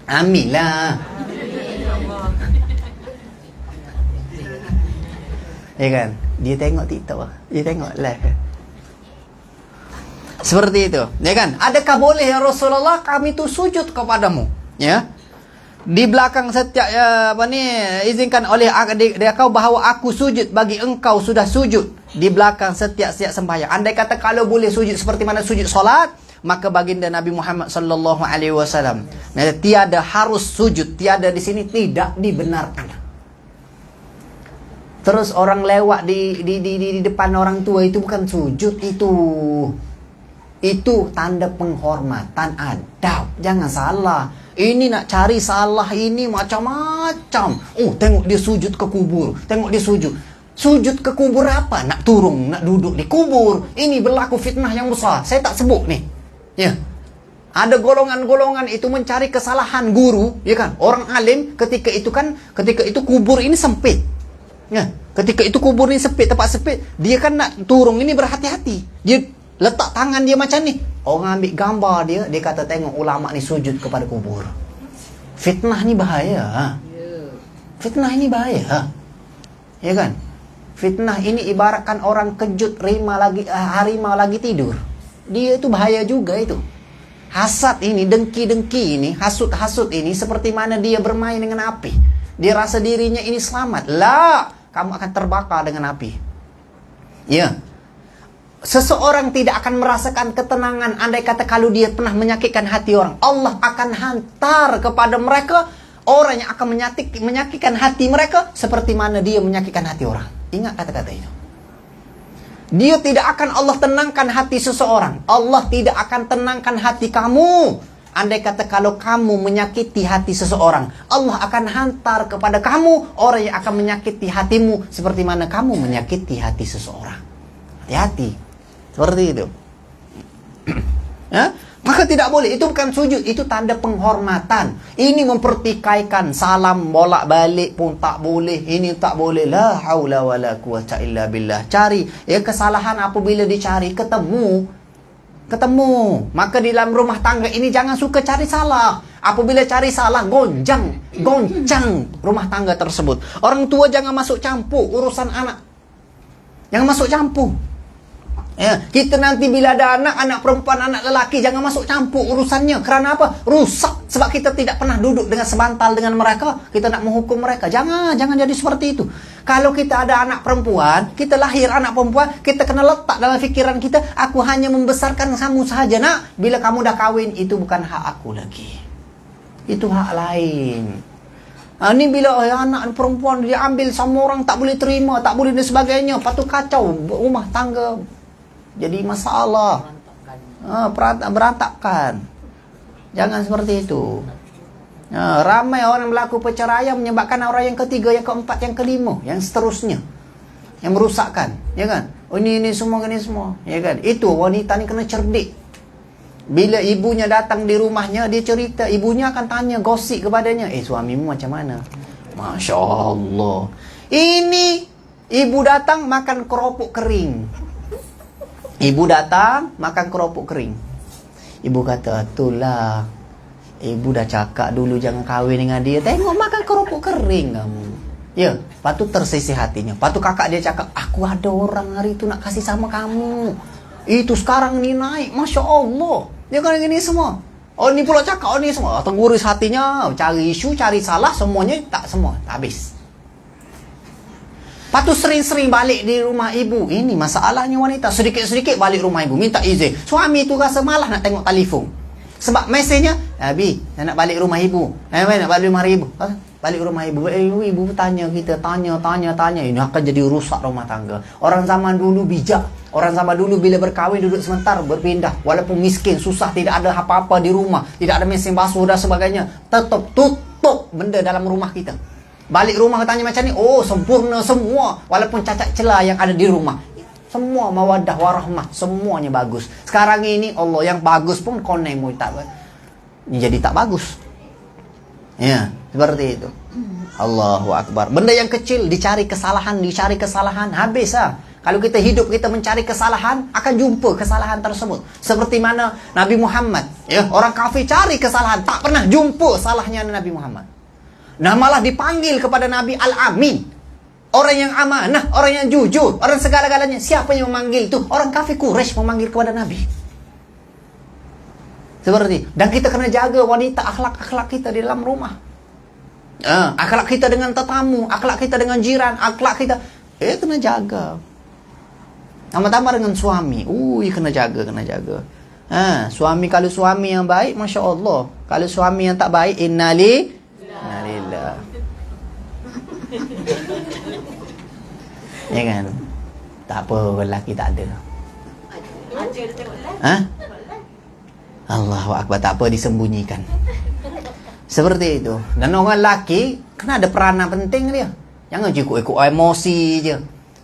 Amin lah. Ya kan? Dia tengok TikTok lah. Dia tengok live. Seperti itu. Ya kan? Adakah boleh ya Rasulullah kami tu sujud kepadamu? Ya. Di belakang setiap izinkan oleh dia kau bahawa aku sujud bagi engkau sudah sujud di belakang setiap sembahyang. Andai kata kalau boleh sujud seperti mana sujud solat, maka baginda Nabi Muhammad sallallahu alaihi wasallam tiada harus sujud, tiada di sini tidak dibenarkan. Terus orang lewat di depan orang tua itu bukan sujud, itu tanda penghormatan, adab. Jangan salah. Ini nak cari salah ini macam-macam. Tengok dia sujud ke kubur. Tengok dia sujud. Sujud ke kubur apa? Nak turun, nak duduk di kubur. Ini berlaku fitnah yang besar. Saya tak sebut ni. Ya. Ada golongan-golongan itu mencari kesalahan guru, ya kan? Orang alim ketika itu kubur ini sempit. Ya. Ketika itu kubur ini sempit, tempat sempit, dia kan nak turun ini berhati-hati. Dia letak tangan dia macam ni. Orang ambil gambar dia kata tengok ulama ni sujud kepada kubur. Fitnah ni bahaya. Fitnah ini bahaya. Ya kan? Fitnah ini ibaratkan orang kejut harimau lagi tidur. Dia itu bahaya juga itu. Hasad ini, dengki-dengki ini, hasut-hasut ini seperti mana dia bermain dengan api. Dia rasa dirinya ini selamat. Kamu akan terbakar dengan api. Ya. Seseorang tidak akan merasakan ketenangan andai kata kalau dia pernah menyakitkan hati orang. Allah akan hantar kepada mereka orang yang akan menyakitkan hati mereka seperti mana dia menyakitkan hati orang. Ingat kata-kata itu. Dia tidak akan Allah tenangkan hati seseorang. Allah tidak akan tenangkan hati kamu andai kata kalau kamu menyakiti hati seseorang. Allah akan hantar kepada kamu orang yang akan menyakiti hatimu seperti mana kamu menyakiti hati seseorang. Hati-hati. Seperti itu. Ya? Maka tidak boleh. Itu bukan sujud. Itu tanda penghormatan. Ini mempertikaikan. Salam bolak-balik pun tak boleh. Ini tak boleh. La haula wa la quwata illa billah. Cari. Kesalahan apabila dicari. Ketemu. Maka di dalam rumah tangga ini jangan suka cari salah. Apabila cari salah, goncang rumah tangga tersebut. Orang tua jangan masuk campur urusan anak. Jangan masuk campur. Ya, kita nanti bila ada anak perempuan, anak lelaki, jangan masuk campur urusannya. Kerana apa? Rusak. Sebab kita tidak pernah duduk dengan sebantal dengan mereka. Kita nak menghukum mereka. Jangan jadi seperti itu. Kalau kita ada anak perempuan, kita lahir anak perempuan, kita kena letak dalam fikiran kita, aku hanya membesarkan kamu sahaja, nak. Bila kamu dah kahwin, itu bukan hak aku lagi. Itu hak lain. Ini bila anak perempuan diambil sama orang, tak boleh terima, tak boleh dan sebagainya. Lepas tu kacau rumah tangga. Jadi masalah. Berantakan. Jangan seperti itu. Ramai orang berlaku perceraian menyebabkan orang yang ketiga, yang keempat, yang kelima, yang seterusnya, yang merusakkan. Ya kan? Ini semua. Ya kan? Itu wanita ni kena cerdik. Bila ibunya datang di rumahnya, dia cerita, ibunya akan tanya, gosip kepadanya, suamimu macam mana? Masya Allah. Ini ibu datang makan keropok kering. Ibu datang makan keropok kering. Ibu kata, itulah, ibu dah cakap dulu jangan kahwin dengan dia. Tengok makan keropok kering kamu. Ya, lepas tu tersisih hatinya. Lepas tu kakak dia cakap, aku ada orang hari tu nak kasih sama kamu. Itu sekarang ni naik, Masya Allah. Dia kan gini semua. Oh ni pula cakap, oh ni semua. Terguris hatinya, cari isu, cari salah, semuanya tak semua. Tak habis. Lepas tu sering-sering balik di rumah ibu. Ini masalahnya wanita. Sedikit-sedikit balik rumah ibu, minta izin. Suami tu rasa malah nak tengok telefon. Sebab mesejnya, Abi, nak balik rumah ibu. Nak balik rumah ibu. Balik rumah ibu. Ibu tanya kita, tanya. Ini akan jadi rusak rumah tangga. Orang zaman dulu bijak. Orang zaman dulu bila berkahwin duduk sebentar, berpindah. Walaupun miskin, susah, tidak ada apa-apa di rumah. Tidak ada mesin basuh dan sebagainya. Tetap tutup benda dalam rumah kita. Balik rumah tanya macam ni, oh sempurna semua. Walaupun cacat celah yang ada di rumah. Semua mawaddah warahmah, semuanya bagus. Sekarang ini Allah yang bagus pun konek mu tak jadi tak bagus. Ya, seperti itu. Allahu Akbar. Benda yang kecil dicari kesalahan, habis lah. Kalau kita hidup kita mencari kesalahan, akan jumpa kesalahan tersebut. Seperti mana Nabi Muhammad, ya, orang kafir cari kesalahan, tak pernah jumpa salahnya Nabi Muhammad. Nah, malah dipanggil kepada Nabi Al-Amin. Orang yang amanah, orang yang jujur, orang segala-galanya. Siapa yang memanggil itu? Orang kafir Quraisy memanggil kepada Nabi. Seperti. Dan kita kena jaga wanita, akhlak-akhlak kita di dalam rumah. Akhlak kita dengan tetamu, akhlak kita dengan jiran, akhlak kita. Kena jaga. Tambah-tambah dengan suami. Kena jaga. Suami, kalau suami yang baik, Masya Allah. Kalau suami yang tak baik, innalillah. Ya kan? Tak apa, lelaki tak ada. Allahu Akbar, tak apa, disembunyikan. Seperti itu. Dan orang lelaki kena ada peranan penting dia. Jangan ikut emosi je.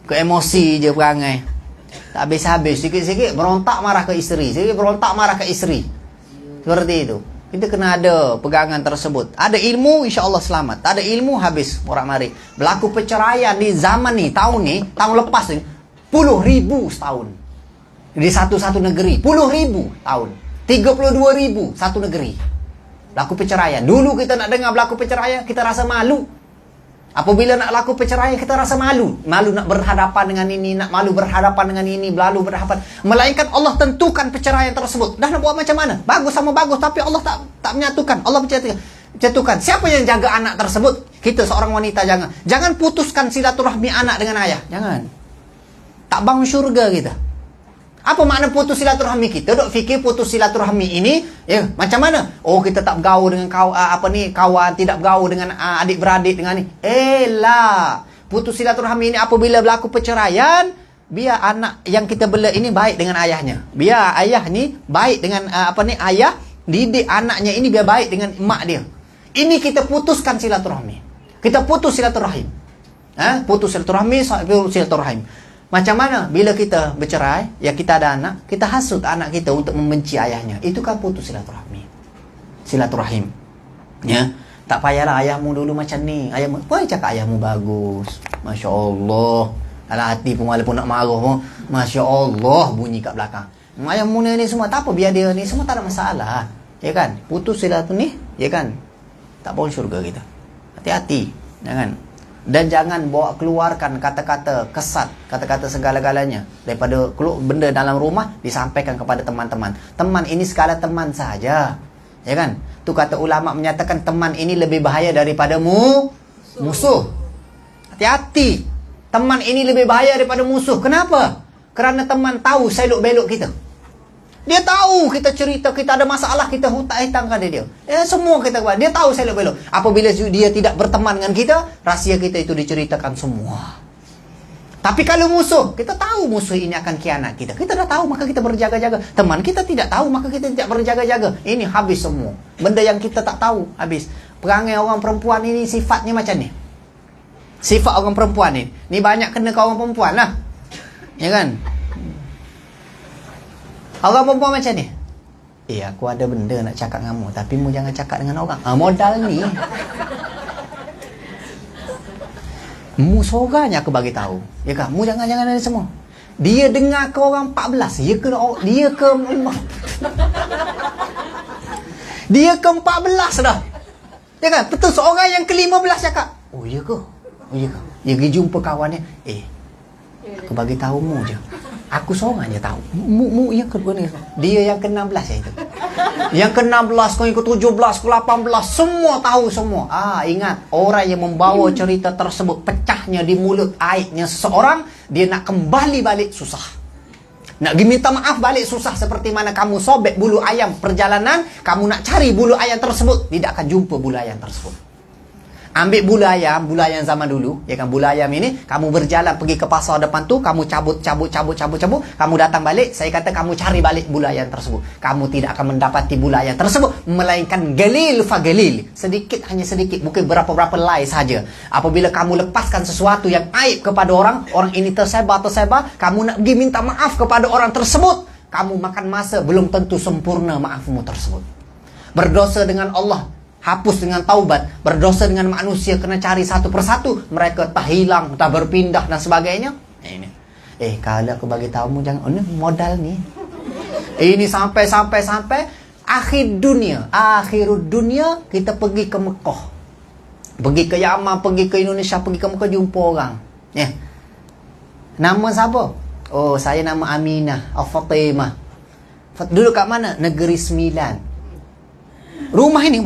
Ikut emosi je perangai. Tak habis-habis, sikit-sikit berontak marah ke isteri. Seperti itu. Kita kena ada pegangan tersebut. Ada ilmu, insya Allah selamat. Tak ada ilmu, habis morak-marik. Berlaku perceraian di zaman ni, tahun lepas ni, 10,000 setahun. Di satu negeri, 10,000 tahun. 32,000 satu negeri. Berlaku perceraian. Dulu kita nak dengar berlaku perceraian, kita rasa malu. Apabila nak laku perceraian, kita rasa malu. Malu nak berhadapan dengan ini, malu berhadapan dengan ini, malu berhadapan. Melainkan Allah tentukan perceraian tersebut. Dah nak buat macam mana? Bagus sama bagus, tapi Allah tak menyatukan. Allah menyatukan. Siapa yang jaga anak tersebut? Kita seorang wanita jangan. Jangan putuskan silaturahmi anak dengan ayah. Jangan. Tak bangun syurga kita. Apa makna putus silaturahmi kita? Dok fikir putus silaturahmi ini, ya, macam mana? Oh, kita tak bergaul dengan kawan, tidak bergaul dengan adik-beradik dengan ni. Lah. Putus silaturahmi ini apabila berlaku perceraian, biar anak yang kita bela ini baik dengan ayahnya. Biar ayah ni baik dengan ayah, didik anaknya ini biar baik dengan mak dia. Ini kita putuskan silaturahmi. Kita putus silaturahim. Putus silaturahim. Macam mana bila kita bercerai, ya kita ada anak, kita hasut anak kita untuk membenci ayahnya. Itu kan putus silaturahim. Ya, tak payahlah ayahmu dulu macam ni. Ayahmu, boleh cakap ayahmu bagus. Masya Allah. Kalau hati pun walaupun nak marah pun, Masya Allah bunyi kat belakang. Ayahmu ni semua, tak apa, biar dia ni semua tak ada masalah. Ya kan? Putus silaturahim, ya kan? Tak boleh syurga kita. Hati-hati. Jangan. Dan jangan keluarkan kata-kata kesat, kata-kata segala-galanya daripada benda dalam rumah disampaikan kepada teman-teman. Teman ini sekala teman saja, ya kan? Tu kata ulama menyatakan teman ini lebih bahaya daripada musuh. Hati-hati. Teman ini lebih bahaya daripada musuh. Kenapa? Kerana teman tahu selok-belok kita. Dia tahu kita cerita, kita ada masalah, kita tak hitangkan dia. Semua kita buat. Dia tahu selok-belok. Apabila dia tidak berteman dengan kita, rahsia kita itu diceritakan semua. Tapi kalau musuh, kita tahu musuh ini akan khianat kita. Kita dah tahu, maka kita berjaga-jaga. Teman kita tidak tahu, maka kita tidak berjaga-jaga. Ini habis semua. Benda yang kita tak tahu, habis. Perangai orang perempuan ini sifatnya macam ni. Sifat orang perempuan ni. Ni banyak kena ke orang perempuan lah. Ya kan? Orang perempuan macam ni. Aku ada benda nak cakap dengan mu, tapi mu jangan cakap dengan orang. Modal ni. Mu seorangnya aku bagi tahu. Ya kan? Mu jangan ada semua. Dia dengar ke orang 14. Dia ke Dia ke 14 dah. Ya kan? Betul, seorang yang ke-15 cakap. Oh, ya ke? Oh iya kah? Dia pergi jumpa kawannya. Aku bagi tahu mu je. Aku seorang je tahu. Mu yang kedua ni. Dia yang ke-16 ya itu. Yang ke-16, kau yang ke-17, ke-18, semua tahu semua. Ingat, orang yang membawa cerita tersebut, pecahnya di mulut, aibnya seseorang, dia nak kembali balik susah. Nak minta maaf balik susah. Seperti mana kamu sobek bulu ayam perjalanan, kamu nak cari bulu ayam tersebut, tidak akan jumpa bulu ayam tersebut. Ambil bulu ayam zaman dulu, ya kan, bulu ayam ini, kamu berjalan pergi ke pasar depan tu, kamu cabut, kamu datang balik, saya kata kamu cari balik bulu ayam tersebut. Kamu tidak akan mendapati bulu ayam tersebut, melainkan galil fa galil. Sedikit, hanya sedikit, bukan berapa-berapa helai saja. Apabila kamu lepaskan sesuatu yang aib kepada orang ini tersebar, kamu nak pergi minta maaf kepada orang tersebut, kamu makan masa, belum tentu sempurna maafmu tersebut. Berdosa dengan Allah, hapus dengan taubat. Berdosa dengan manusia, kena cari satu persatu. Mereka tak hilang, tak berpindah dan sebagainya. Ini. Kalau aku bagi tahu mu jangan, ini modal ni. Ini sampai akhirud dunia kita pergi ke Mekah. Pergi ke Yaman, pergi ke Indonesia, pergi ke Mekah, jumpa orang. Nama siapa? Oh, saya nama Aminah Al-Fatimah. Duduk kat mana? Negeri Sembilan. Rumah ini.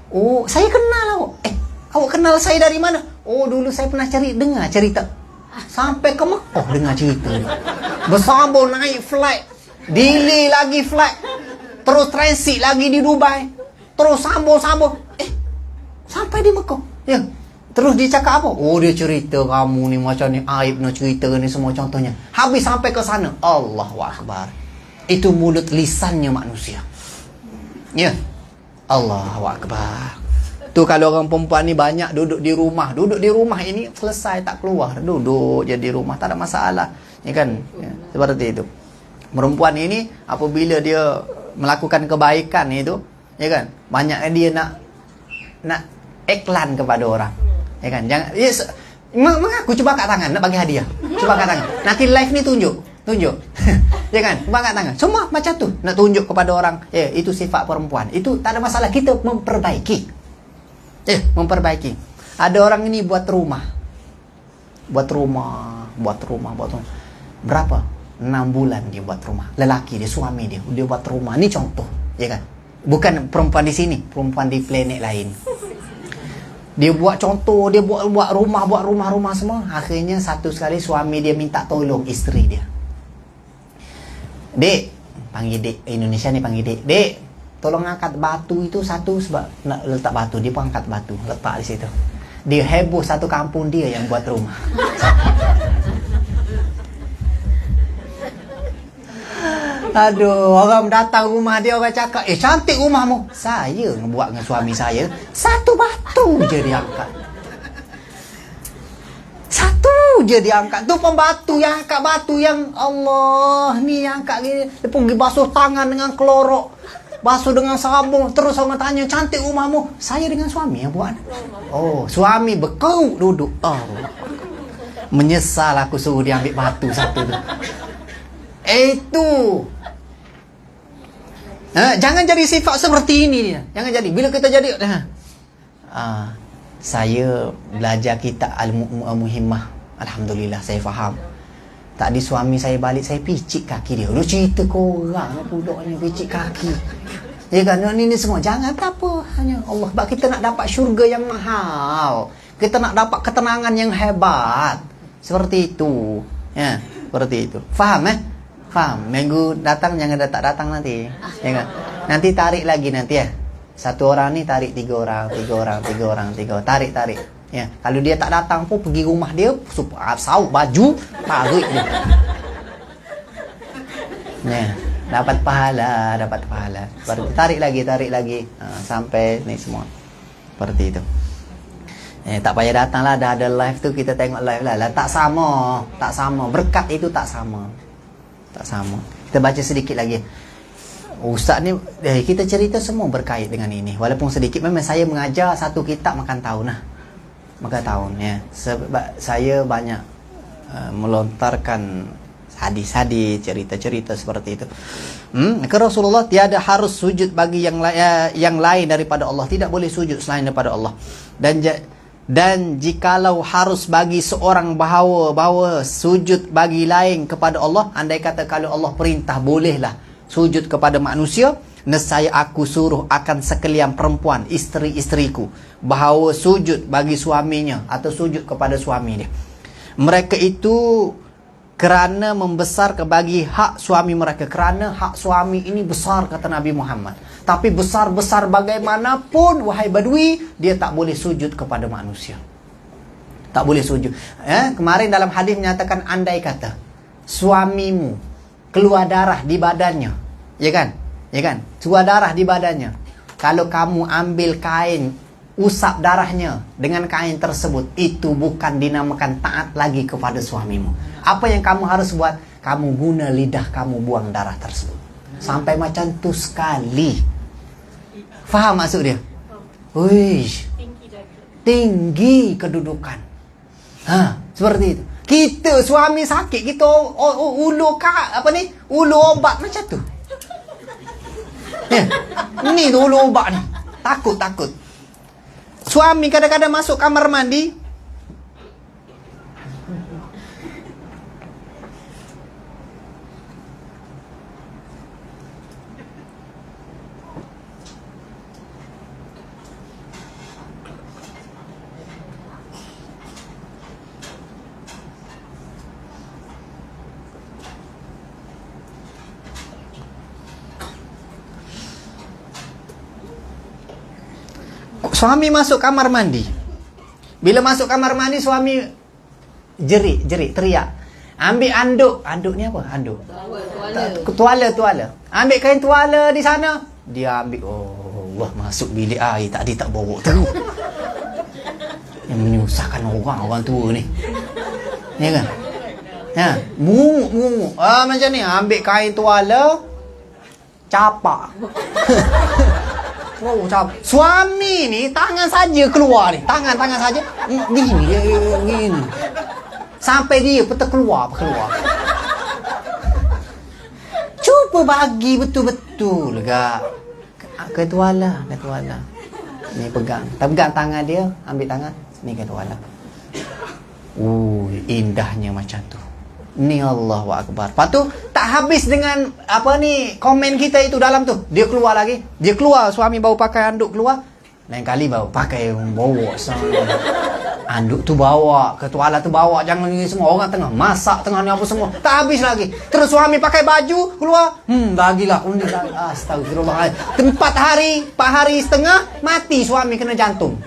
Oh, saya kenal awak. Awak kenal saya dari mana? Oh, dulu saya pernah dengar cerita. Sampai ke Mekah dengar cerita. Bersambung naik flight. Delay lagi flight. Terus transit lagi di Dubai. Terus sambung. Sampai di Mekah. Ya. Terus dia cakap apa? Oh, dia cerita kamu ni macam ni, aib nak cerita ni semua contohnya. Habis sampai ke sana. Allahu Akbar. Itu mulut lisannya manusia. Ya. Allahu Akbar. Tu kalau orang perempuan ni banyak duduk di rumah. Duduk di rumah ini selesai tak keluar. Duduk je di rumah, tak ada masalah. Ya kan? Ya, seperti itu. Perempuan ini apabila dia melakukan kebaikan itu, ya kan? Banyaknya dia nak iklan kepada orang. Ya kan? Jangan mengaku, coba angkat tangan nak bagi hadiah. Coba angkat tangan. Nanti live ni tunjuk. Ya kan? Angkat tangan. Semua macam tu. Nak tunjuk kepada orang. Itu sifat perempuan. Itu tak ada masalah. Kita memperbaiki. Memperbaiki. Ada orang ini buat rumah. Berapa? 6 bulan dia buat rumah. Lelaki dia, suami dia buat rumah. Ini contoh. Ya kan? Bukan perempuan di sini. Perempuan di planet lain. Dia buat contoh. Dia buat rumah semua. Akhirnya satu sekali suami dia minta tolong isteri dia. Dek, panggil dek. Indonesia ni panggil dek. Dek, tolong angkat batu itu satu, sebab nak letak batu. Dia pun angkat batu, letak di situ. Dia heboh satu kampung dia yang buat rumah. Aduh, orang datang rumah dia, orang cakap, cantik rumahmu. Saya buat dengan suami saya. Satu batu je dia angkat. Satu je dia angkat. Tu pembatu yang angkat batu yang Allah ni yang angkat gini. Dia pun pergi basuh tangan dengan klorok, basuh dengan sabun. Terus orang tanya, cantik rumahmu. Saya dengan suami yang buat. Oh, suami bekau duduk. Oh, menyesal aku suruh dia ambil batu satu tu. Itu. Jangan jadi sifat seperti ini dia. Jangan jadi. Bila kita jadi, saya belajar kitab Al-Muhimmah. Alhamdulillah saya faham. Tadi suami saya balik, saya picit kaki dia. Dia cerita korang budaknya picit kaki. Ya kan, ini semua. Jangan apa, hanya Allah. Sebab kita nak dapat syurga yang mahal. Kita nak dapat ketenangan yang hebat. Seperti itu. Ya, seperti itu. Faham Faham? Minggu datang jangan datang nanti. Ya kan? Nanti tarik lagi nanti ya. Satu orang ni tarik 3 orang. Tarik. Ya, kalau dia tak datang pun pergi rumah dia, sauk baju, tarik dia. Ya, dapat pahala. Tarik lagi. Sampai ni semua. Seperti itu. Tak payah datang lah, dah ada live tu, kita tengok live lah. Tak sama. Berkat itu tak sama. Kita baca sedikit lagi. Ustaz ni, kita cerita semua berkait dengan ini. Walaupun sedikit, memang saya mengajar satu kitab makan tahun ya. Sebab saya banyak melontarkan hadis-hadis, cerita-cerita seperti itu. Maka Rasulullah tiada harus sujud bagi yang lain daripada Allah. Tidak boleh sujud selain daripada Allah. Dan Dan jikalau harus bagi seorang bahawa sujud bagi lain kepada Allah, andai kata kalau Allah perintah bolehlah sujud kepada manusia, nescaya aku suruh akan sekalian perempuan, isteri-isteriku, bahawa sujud bagi suaminya atau sujud kepada suami dia. Mereka itu kerana membesar bagi hak suami mereka. Kerana hak suami ini besar, kata Nabi Muhammad. Tapi besar-besar bagaimanapun, wahai badui, dia tak boleh sujud kepada manusia. Tak boleh sujud. Kemarin dalam hadis menyatakan, andai kata suamimu keluar darah di badannya, ya kan? Ya kan? Keluar darah di badannya. Kalau kamu ambil kain, usap darahnya dengan kain tersebut, itu bukan dinamakan taat lagi kepada suamimu. Apa yang kamu harus buat? Kamu guna lidah kamu buang darah tersebut. Sampai macam tu sekali. Faham maksud dia? Wish, tinggi kedudukan. Seperti itu. Kita suami sakit, kita ulur obat macam tu. Ni tu ulur obat ni. Takut. Suami kadang-kadang masuk kamar mandi, suami masuk kamar mandi. Bila masuk kamar mandi, suami jerit, teriak. Ambil anduk ni apa? Anduk. Tuala. Ambil kain tuala di sana. Dia ambil, Allah, masuk bilik air. Tadi tak bawa tu. Yang menyusahkan orang tua ni. Ya kan? Munguk. Macam ni. Ambil kain tuala, capak. Suami ni tangan saja keluar ni. Tangan saja. Gini. Sampai dia keluar. Cuba bagi betul-betul gak. Ketuala. Ni pegang tangan dia, ambil tangan. Ni ketuala. Indahnya macam tu. Ni Allahu Akbar. Lepas tu tak habis dengan komen kita itu dalam tu. Dia keluar lagi. Dia keluar, suami baru pakai anduk keluar. Lain kali baru pakai bawa anduk tu bawa, ketuala tu bawa. Jangan ni semua orang tengah masak, tengah ni apa semua. Tak habis lagi. Terus suami pakai baju keluar. Bagilah undi. Astagfirullahaladzim. 4 hari setengah mati suami kena jantung.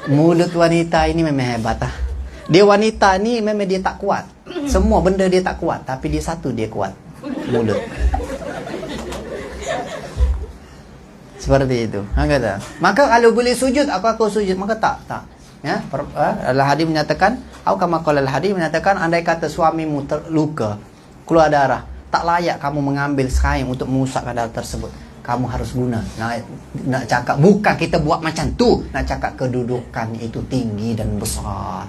Mulut wanita ini memang hebat lah. Dia wanita ni memang dia tak kuat. Semua benda dia tak kuat, tapi dia satu dia kuat. Mulut. Seperti itu. Kata. Maka kalau boleh sujud, aku sujud. Maka tak. Ya, Al-Hadis menyatakan, Al-Hadis menyatakan, andai kata suamimu terluka, keluar darah, tak layak kamu mengambil kain untuk mengusapkan darah tersebut. Kamu harus guna. Nak cakap, bukan kita buat macam tu. Nak cakap kedudukan itu tinggi dan besar.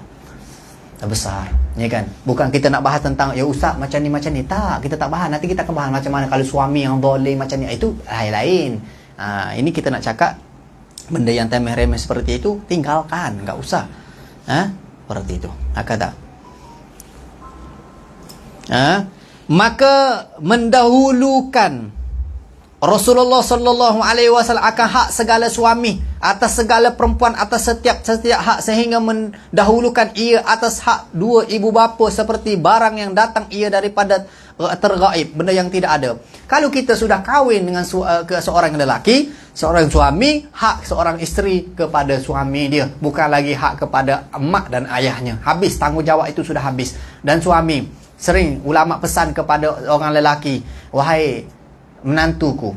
Ya kan? Bukan kita nak bahas tentang, ya usap macam ni. Tak, kita tak bahas. Nanti kita akan bahas macam mana kalau suami yang zalim macam ni. Itu lain. Ini kita nak cakap benda yang remeh-remeh seperti itu, tinggalkan. Tak usah. Seperti itu. Kata. Maka mendahulukan Rasulullah sallallahu alaihi wasallam akan hak segala suami atas segala perempuan, atas setiap hak, sehingga mendahulukan ia atas hak dua ibu bapa seperti barang yang datang ia daripada tergaib, benda yang tidak ada. Kalau kita sudah kahwin dengan seorang lelaki, seorang suami, hak seorang isteri kepada suami dia, bukan lagi hak kepada emak dan ayahnya. Habis, tanggungjawab itu sudah habis. Dan suami, sering ulama pesan kepada orang lelaki, wahai menantuku,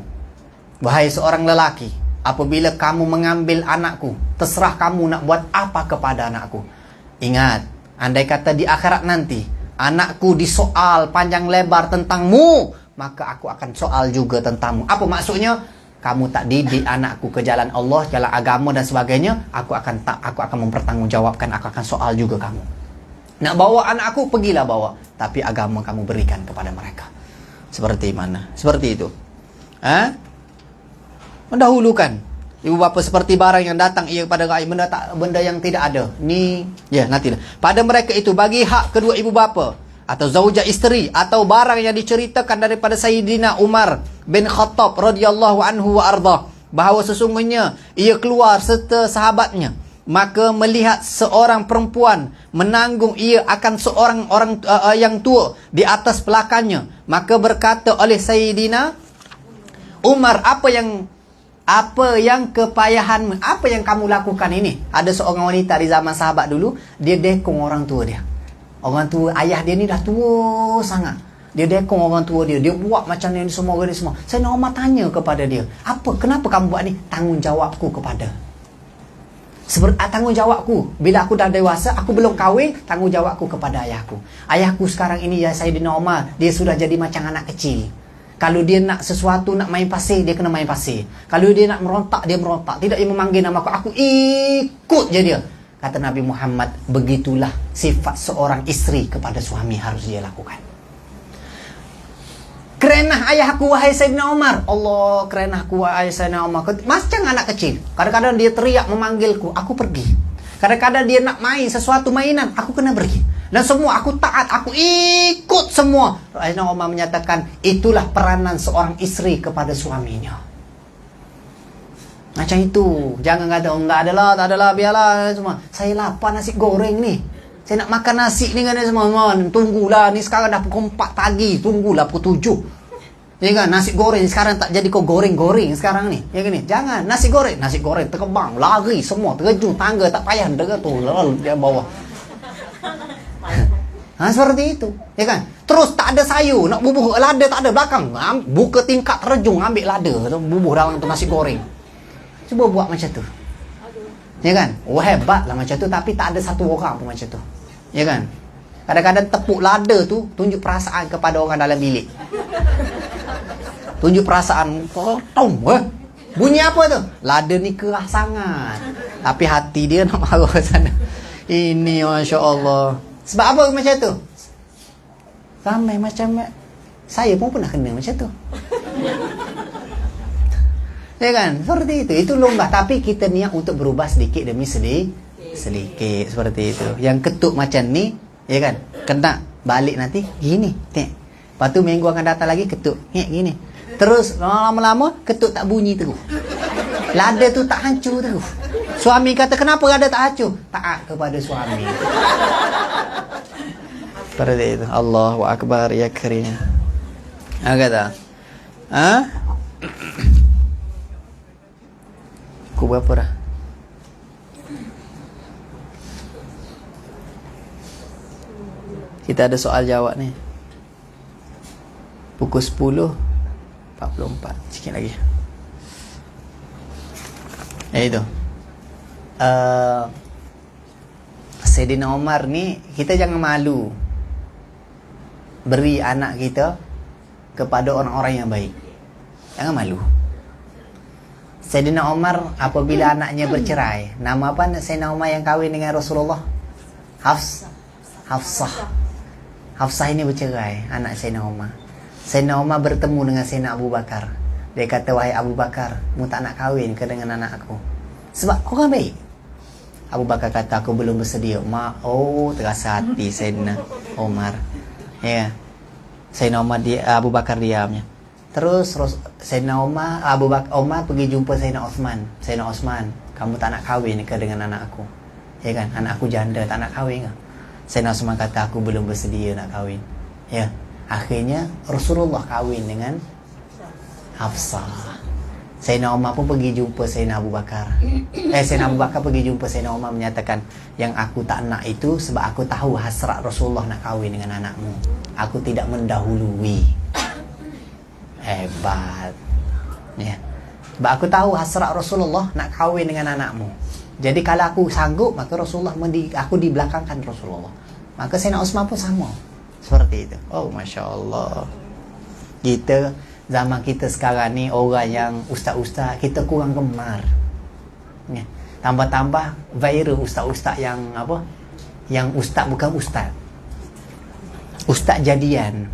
wahai seorang lelaki, apabila kamu mengambil anakku, terserah kamu nak buat apa kepada anakku. Ingat, andai kata di akhirat nanti anakku disoal panjang lebar tentangmu, maka aku akan soal juga tentangmu. Apa maksudnya? Kamu tak didik anakku ke jalan Allah, jalan agama dan sebagainya, aku akan mempertanggungjawabkan, aku akan soal juga kamu. Nak bawa anakku, pergilah bawa, tapi agama kamu berikan kepada mereka. Seperti mana? Seperti itu. Mendahulukan. Ibu bapa seperti barang yang datang ia kepada gaib, benda yang tidak ada. Ni ya nanti. Pada mereka itu bagi hak kedua ibu bapa atau zaujah isteri atau barang yang diceritakan daripada Sayyidina Umar bin Khattab radhiyallahu anhu wa arda, bahawa sesungguhnya ia keluar serta sahabatnya, maka melihat seorang perempuan menanggung ia akan seorang orang yang tua di atas belakangnya, maka berkata oleh Sayyidina Umar, apa yang kepayahanmu, apa yang kamu lakukan ini? Ada seorang wanita di zaman sahabat dulu, dia dekong orang tua dia. Orang tua, ayah dia ni dah tua sangat. Dia dekong orang tua dia. Dia buat macam ni semua, ni semua. Sayyidina Umar tanya kepada dia, kenapa kamu buat ni? Tanggungjawabku kepada. Tanggungjawabku. Bila aku dah dewasa, aku belum kahwin, tanggungjawabku kepada ayahku. Ayahku sekarang ini, ya Sayyidina Umar, dia sudah jadi macam anak kecil. Kalau dia nak sesuatu, nak main pasir, dia kena main pasir. Kalau dia nak merontak, dia merontak. Tidak dia memanggil nama aku ikut je dia. Kata Nabi Muhammad, begitulah sifat seorang isteri kepada suami harus dia lakukan. Kerenah ayahku wahai Sayyidina Umar. Allah, kerenahku wahai Sayyidina Umar. Macam anak kecil. Kadang-kadang dia teriak memanggilku, aku pergi. Kadang-kadang dia nak main sesuatu mainan, aku kena pergi. Dan semua aku taat, aku ikut semua. Sayyidina Umar menyatakan, itulah peranan seorang isteri kepada suaminya. Macam itu. Jangan kata, tak adalah, biarlah semua. Saya lapar nasi goreng ni. Saya nak makan nasi ni kan semua. Tunggulah, ni sekarang dah pukul 4 pagi. Tunggulah pukul 7. Ya kan, nasi goreng sekarang tak jadi kau goreng-goreng sekarang ni. Ya kan ni. Jangan, nasi goreng terbang, lari semua, terjun tangga tak payah dengar tu lalu dia bawah. Seperti itu, ya kan? Terus tak ada sayur, nak bubuh lada tak ada belakang. Buka tingkat terjun, ambil lada, bubuh dalam tu nasi goreng. Cuba buat macam tu. Ya kan? Hebatlah macam tu, tapi tak ada satu orang pun macam tu. Ya kan? Kadang-kadang tepuk lada tu tunjuk perasaan kepada orang dalam bilik. Tunjuk perasaan, bunyi apa tu? Lada ni kerah sangat. Tapi hati dia nak marah sana. Ini Masya Allah. Sebab apa macam tu? Ramai macam saya pun pernah kena macam tu. Ya kan? Seperti itu. Itu lomba. Tapi kita niat untuk berubah sedikit demi sedikit. Seperti itu. Yang ketuk macam ni, ya kan? Kena balik nanti gini. Lepas tu minggu akan datang lagi ketuk. Gini. Terus lama-lama ketuk tak bunyi terus. Lada tu tak hancur terus. Suami kata, kenapa lada tak hancur? Taat kepada suami. Seperti itu. Allahu Akbar ya Karim. Kata. Ku berapa dah? Kita ada soal jawab ni. Pukul 10:44. Sikit lagi. Itu. Sayyidina Umar ni, kita jangan malu beri anak kita kepada orang-orang yang baik. Jangan malu. Sayyidina Umar apabila anaknya bercerai, nama apa Sayyidina Umar yang kahwin dengan Rasulullah? Hafsah. Hafsah ini bercerai, anak Sayyidina Umar. Sayyidina Umar bertemu dengan Sayyidina Abu Bakar. Dia kata, wahai Abu Bakar, mu tak nak kahwin ke dengan anak aku? Sebab kau kan baik. Abu Bakar kata, aku belum bersedia. Terasa hati Sayyidina Umar. Ya. Sayyidina Umar Abu Bakar diamnya. Terus Sayyidina Umar pergi jumpa Sayyidina Osman. Sayyidina Osman, kamu tak nak kahwin ke dengan anak aku? Ya kan? Anak aku janda, tak nak kahwin ke? Sayyidina Osman kata, aku belum bersedia nak kahwin. Ya. Akhirnya Rasulullah kahwin dengan Hafsah. Sayyidina Umar pun pergi jumpa Sayyidina Abu Bakar. Sayyidina Abu Bakar pergi jumpa Sayyidina Umar menyatakan, yang aku tak nak itu sebab aku tahu hasrat Rasulullah nak kahwin dengan anakmu. Aku tidak mendahului. Hebat. Ya. Sebab aku tahu hasrat Rasulullah nak kahwin dengan anakmu. Jadi kalau aku sanggup, maka Rasulullah aku dibelakangkan Rasulullah. Maka Sayyidina Osman pun sama. Seperti itu. Oh, Masya Allah. Kita zaman kita sekarang ni, orang yang ustaz-ustaz, kita kurang gemar. Ya. Tambah-tambah viral ustaz-ustaz yang apa? Yang ustaz bukan ustaz. Ustaz jadian.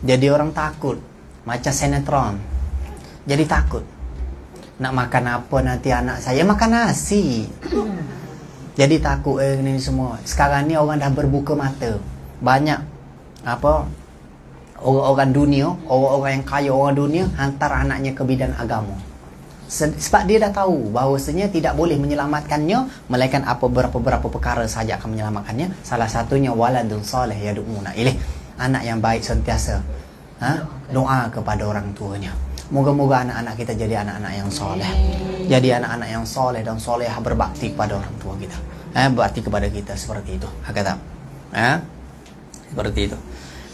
Jadi orang takut. Macam sinetron. Jadi takut. Nak makan apa nanti anak saya? Makan nasi. Jadi takut ni semua. Sekarang ni orang dah berbuka mata. Banyak apa orang-orang dunia, orang-orang yang kaya orang dunia hantar anaknya ke bidang agama. Sebab dia dah tahu bahawasanya tidak boleh menyelamatkannya melainkan apa beberapa perkara saja akan menyelamatkannya. Salah satunya waladun soleh yad'una ilaih. Anak yang baik sentiasa doa kepada orang tuanya. Moga-moga anak-anak kita jadi anak-anak yang soleh. Jadi anak-anak yang soleh dan solehah, berbakti kepada orang tua kita. Berbakti kepada kita seperti itu. Kata. Seperti itu.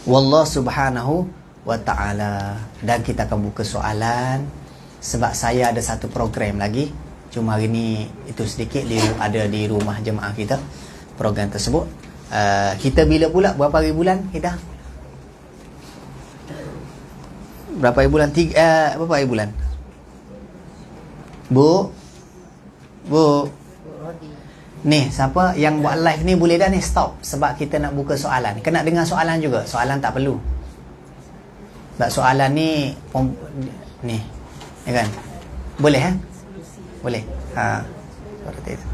Wallah subhanahu wa ta'ala. Dan kita akan buka soalan. Sebab saya ada satu program lagi. Cuma hari ni itu sedikit ada di rumah jemaah kita. Program tersebut. Kita bila pula? Berapa hari bulan kita? Berapa hari bulan? Berapa hari bulan? Bu? Ni, siapa yang buat live ni boleh dah ni stop. Sebab kita nak buka soalan. Kena dengar soalan juga. Soalan tak perlu. Sebab soalan ni ni. Ya kan? Boleh Boleh. Seperti itu.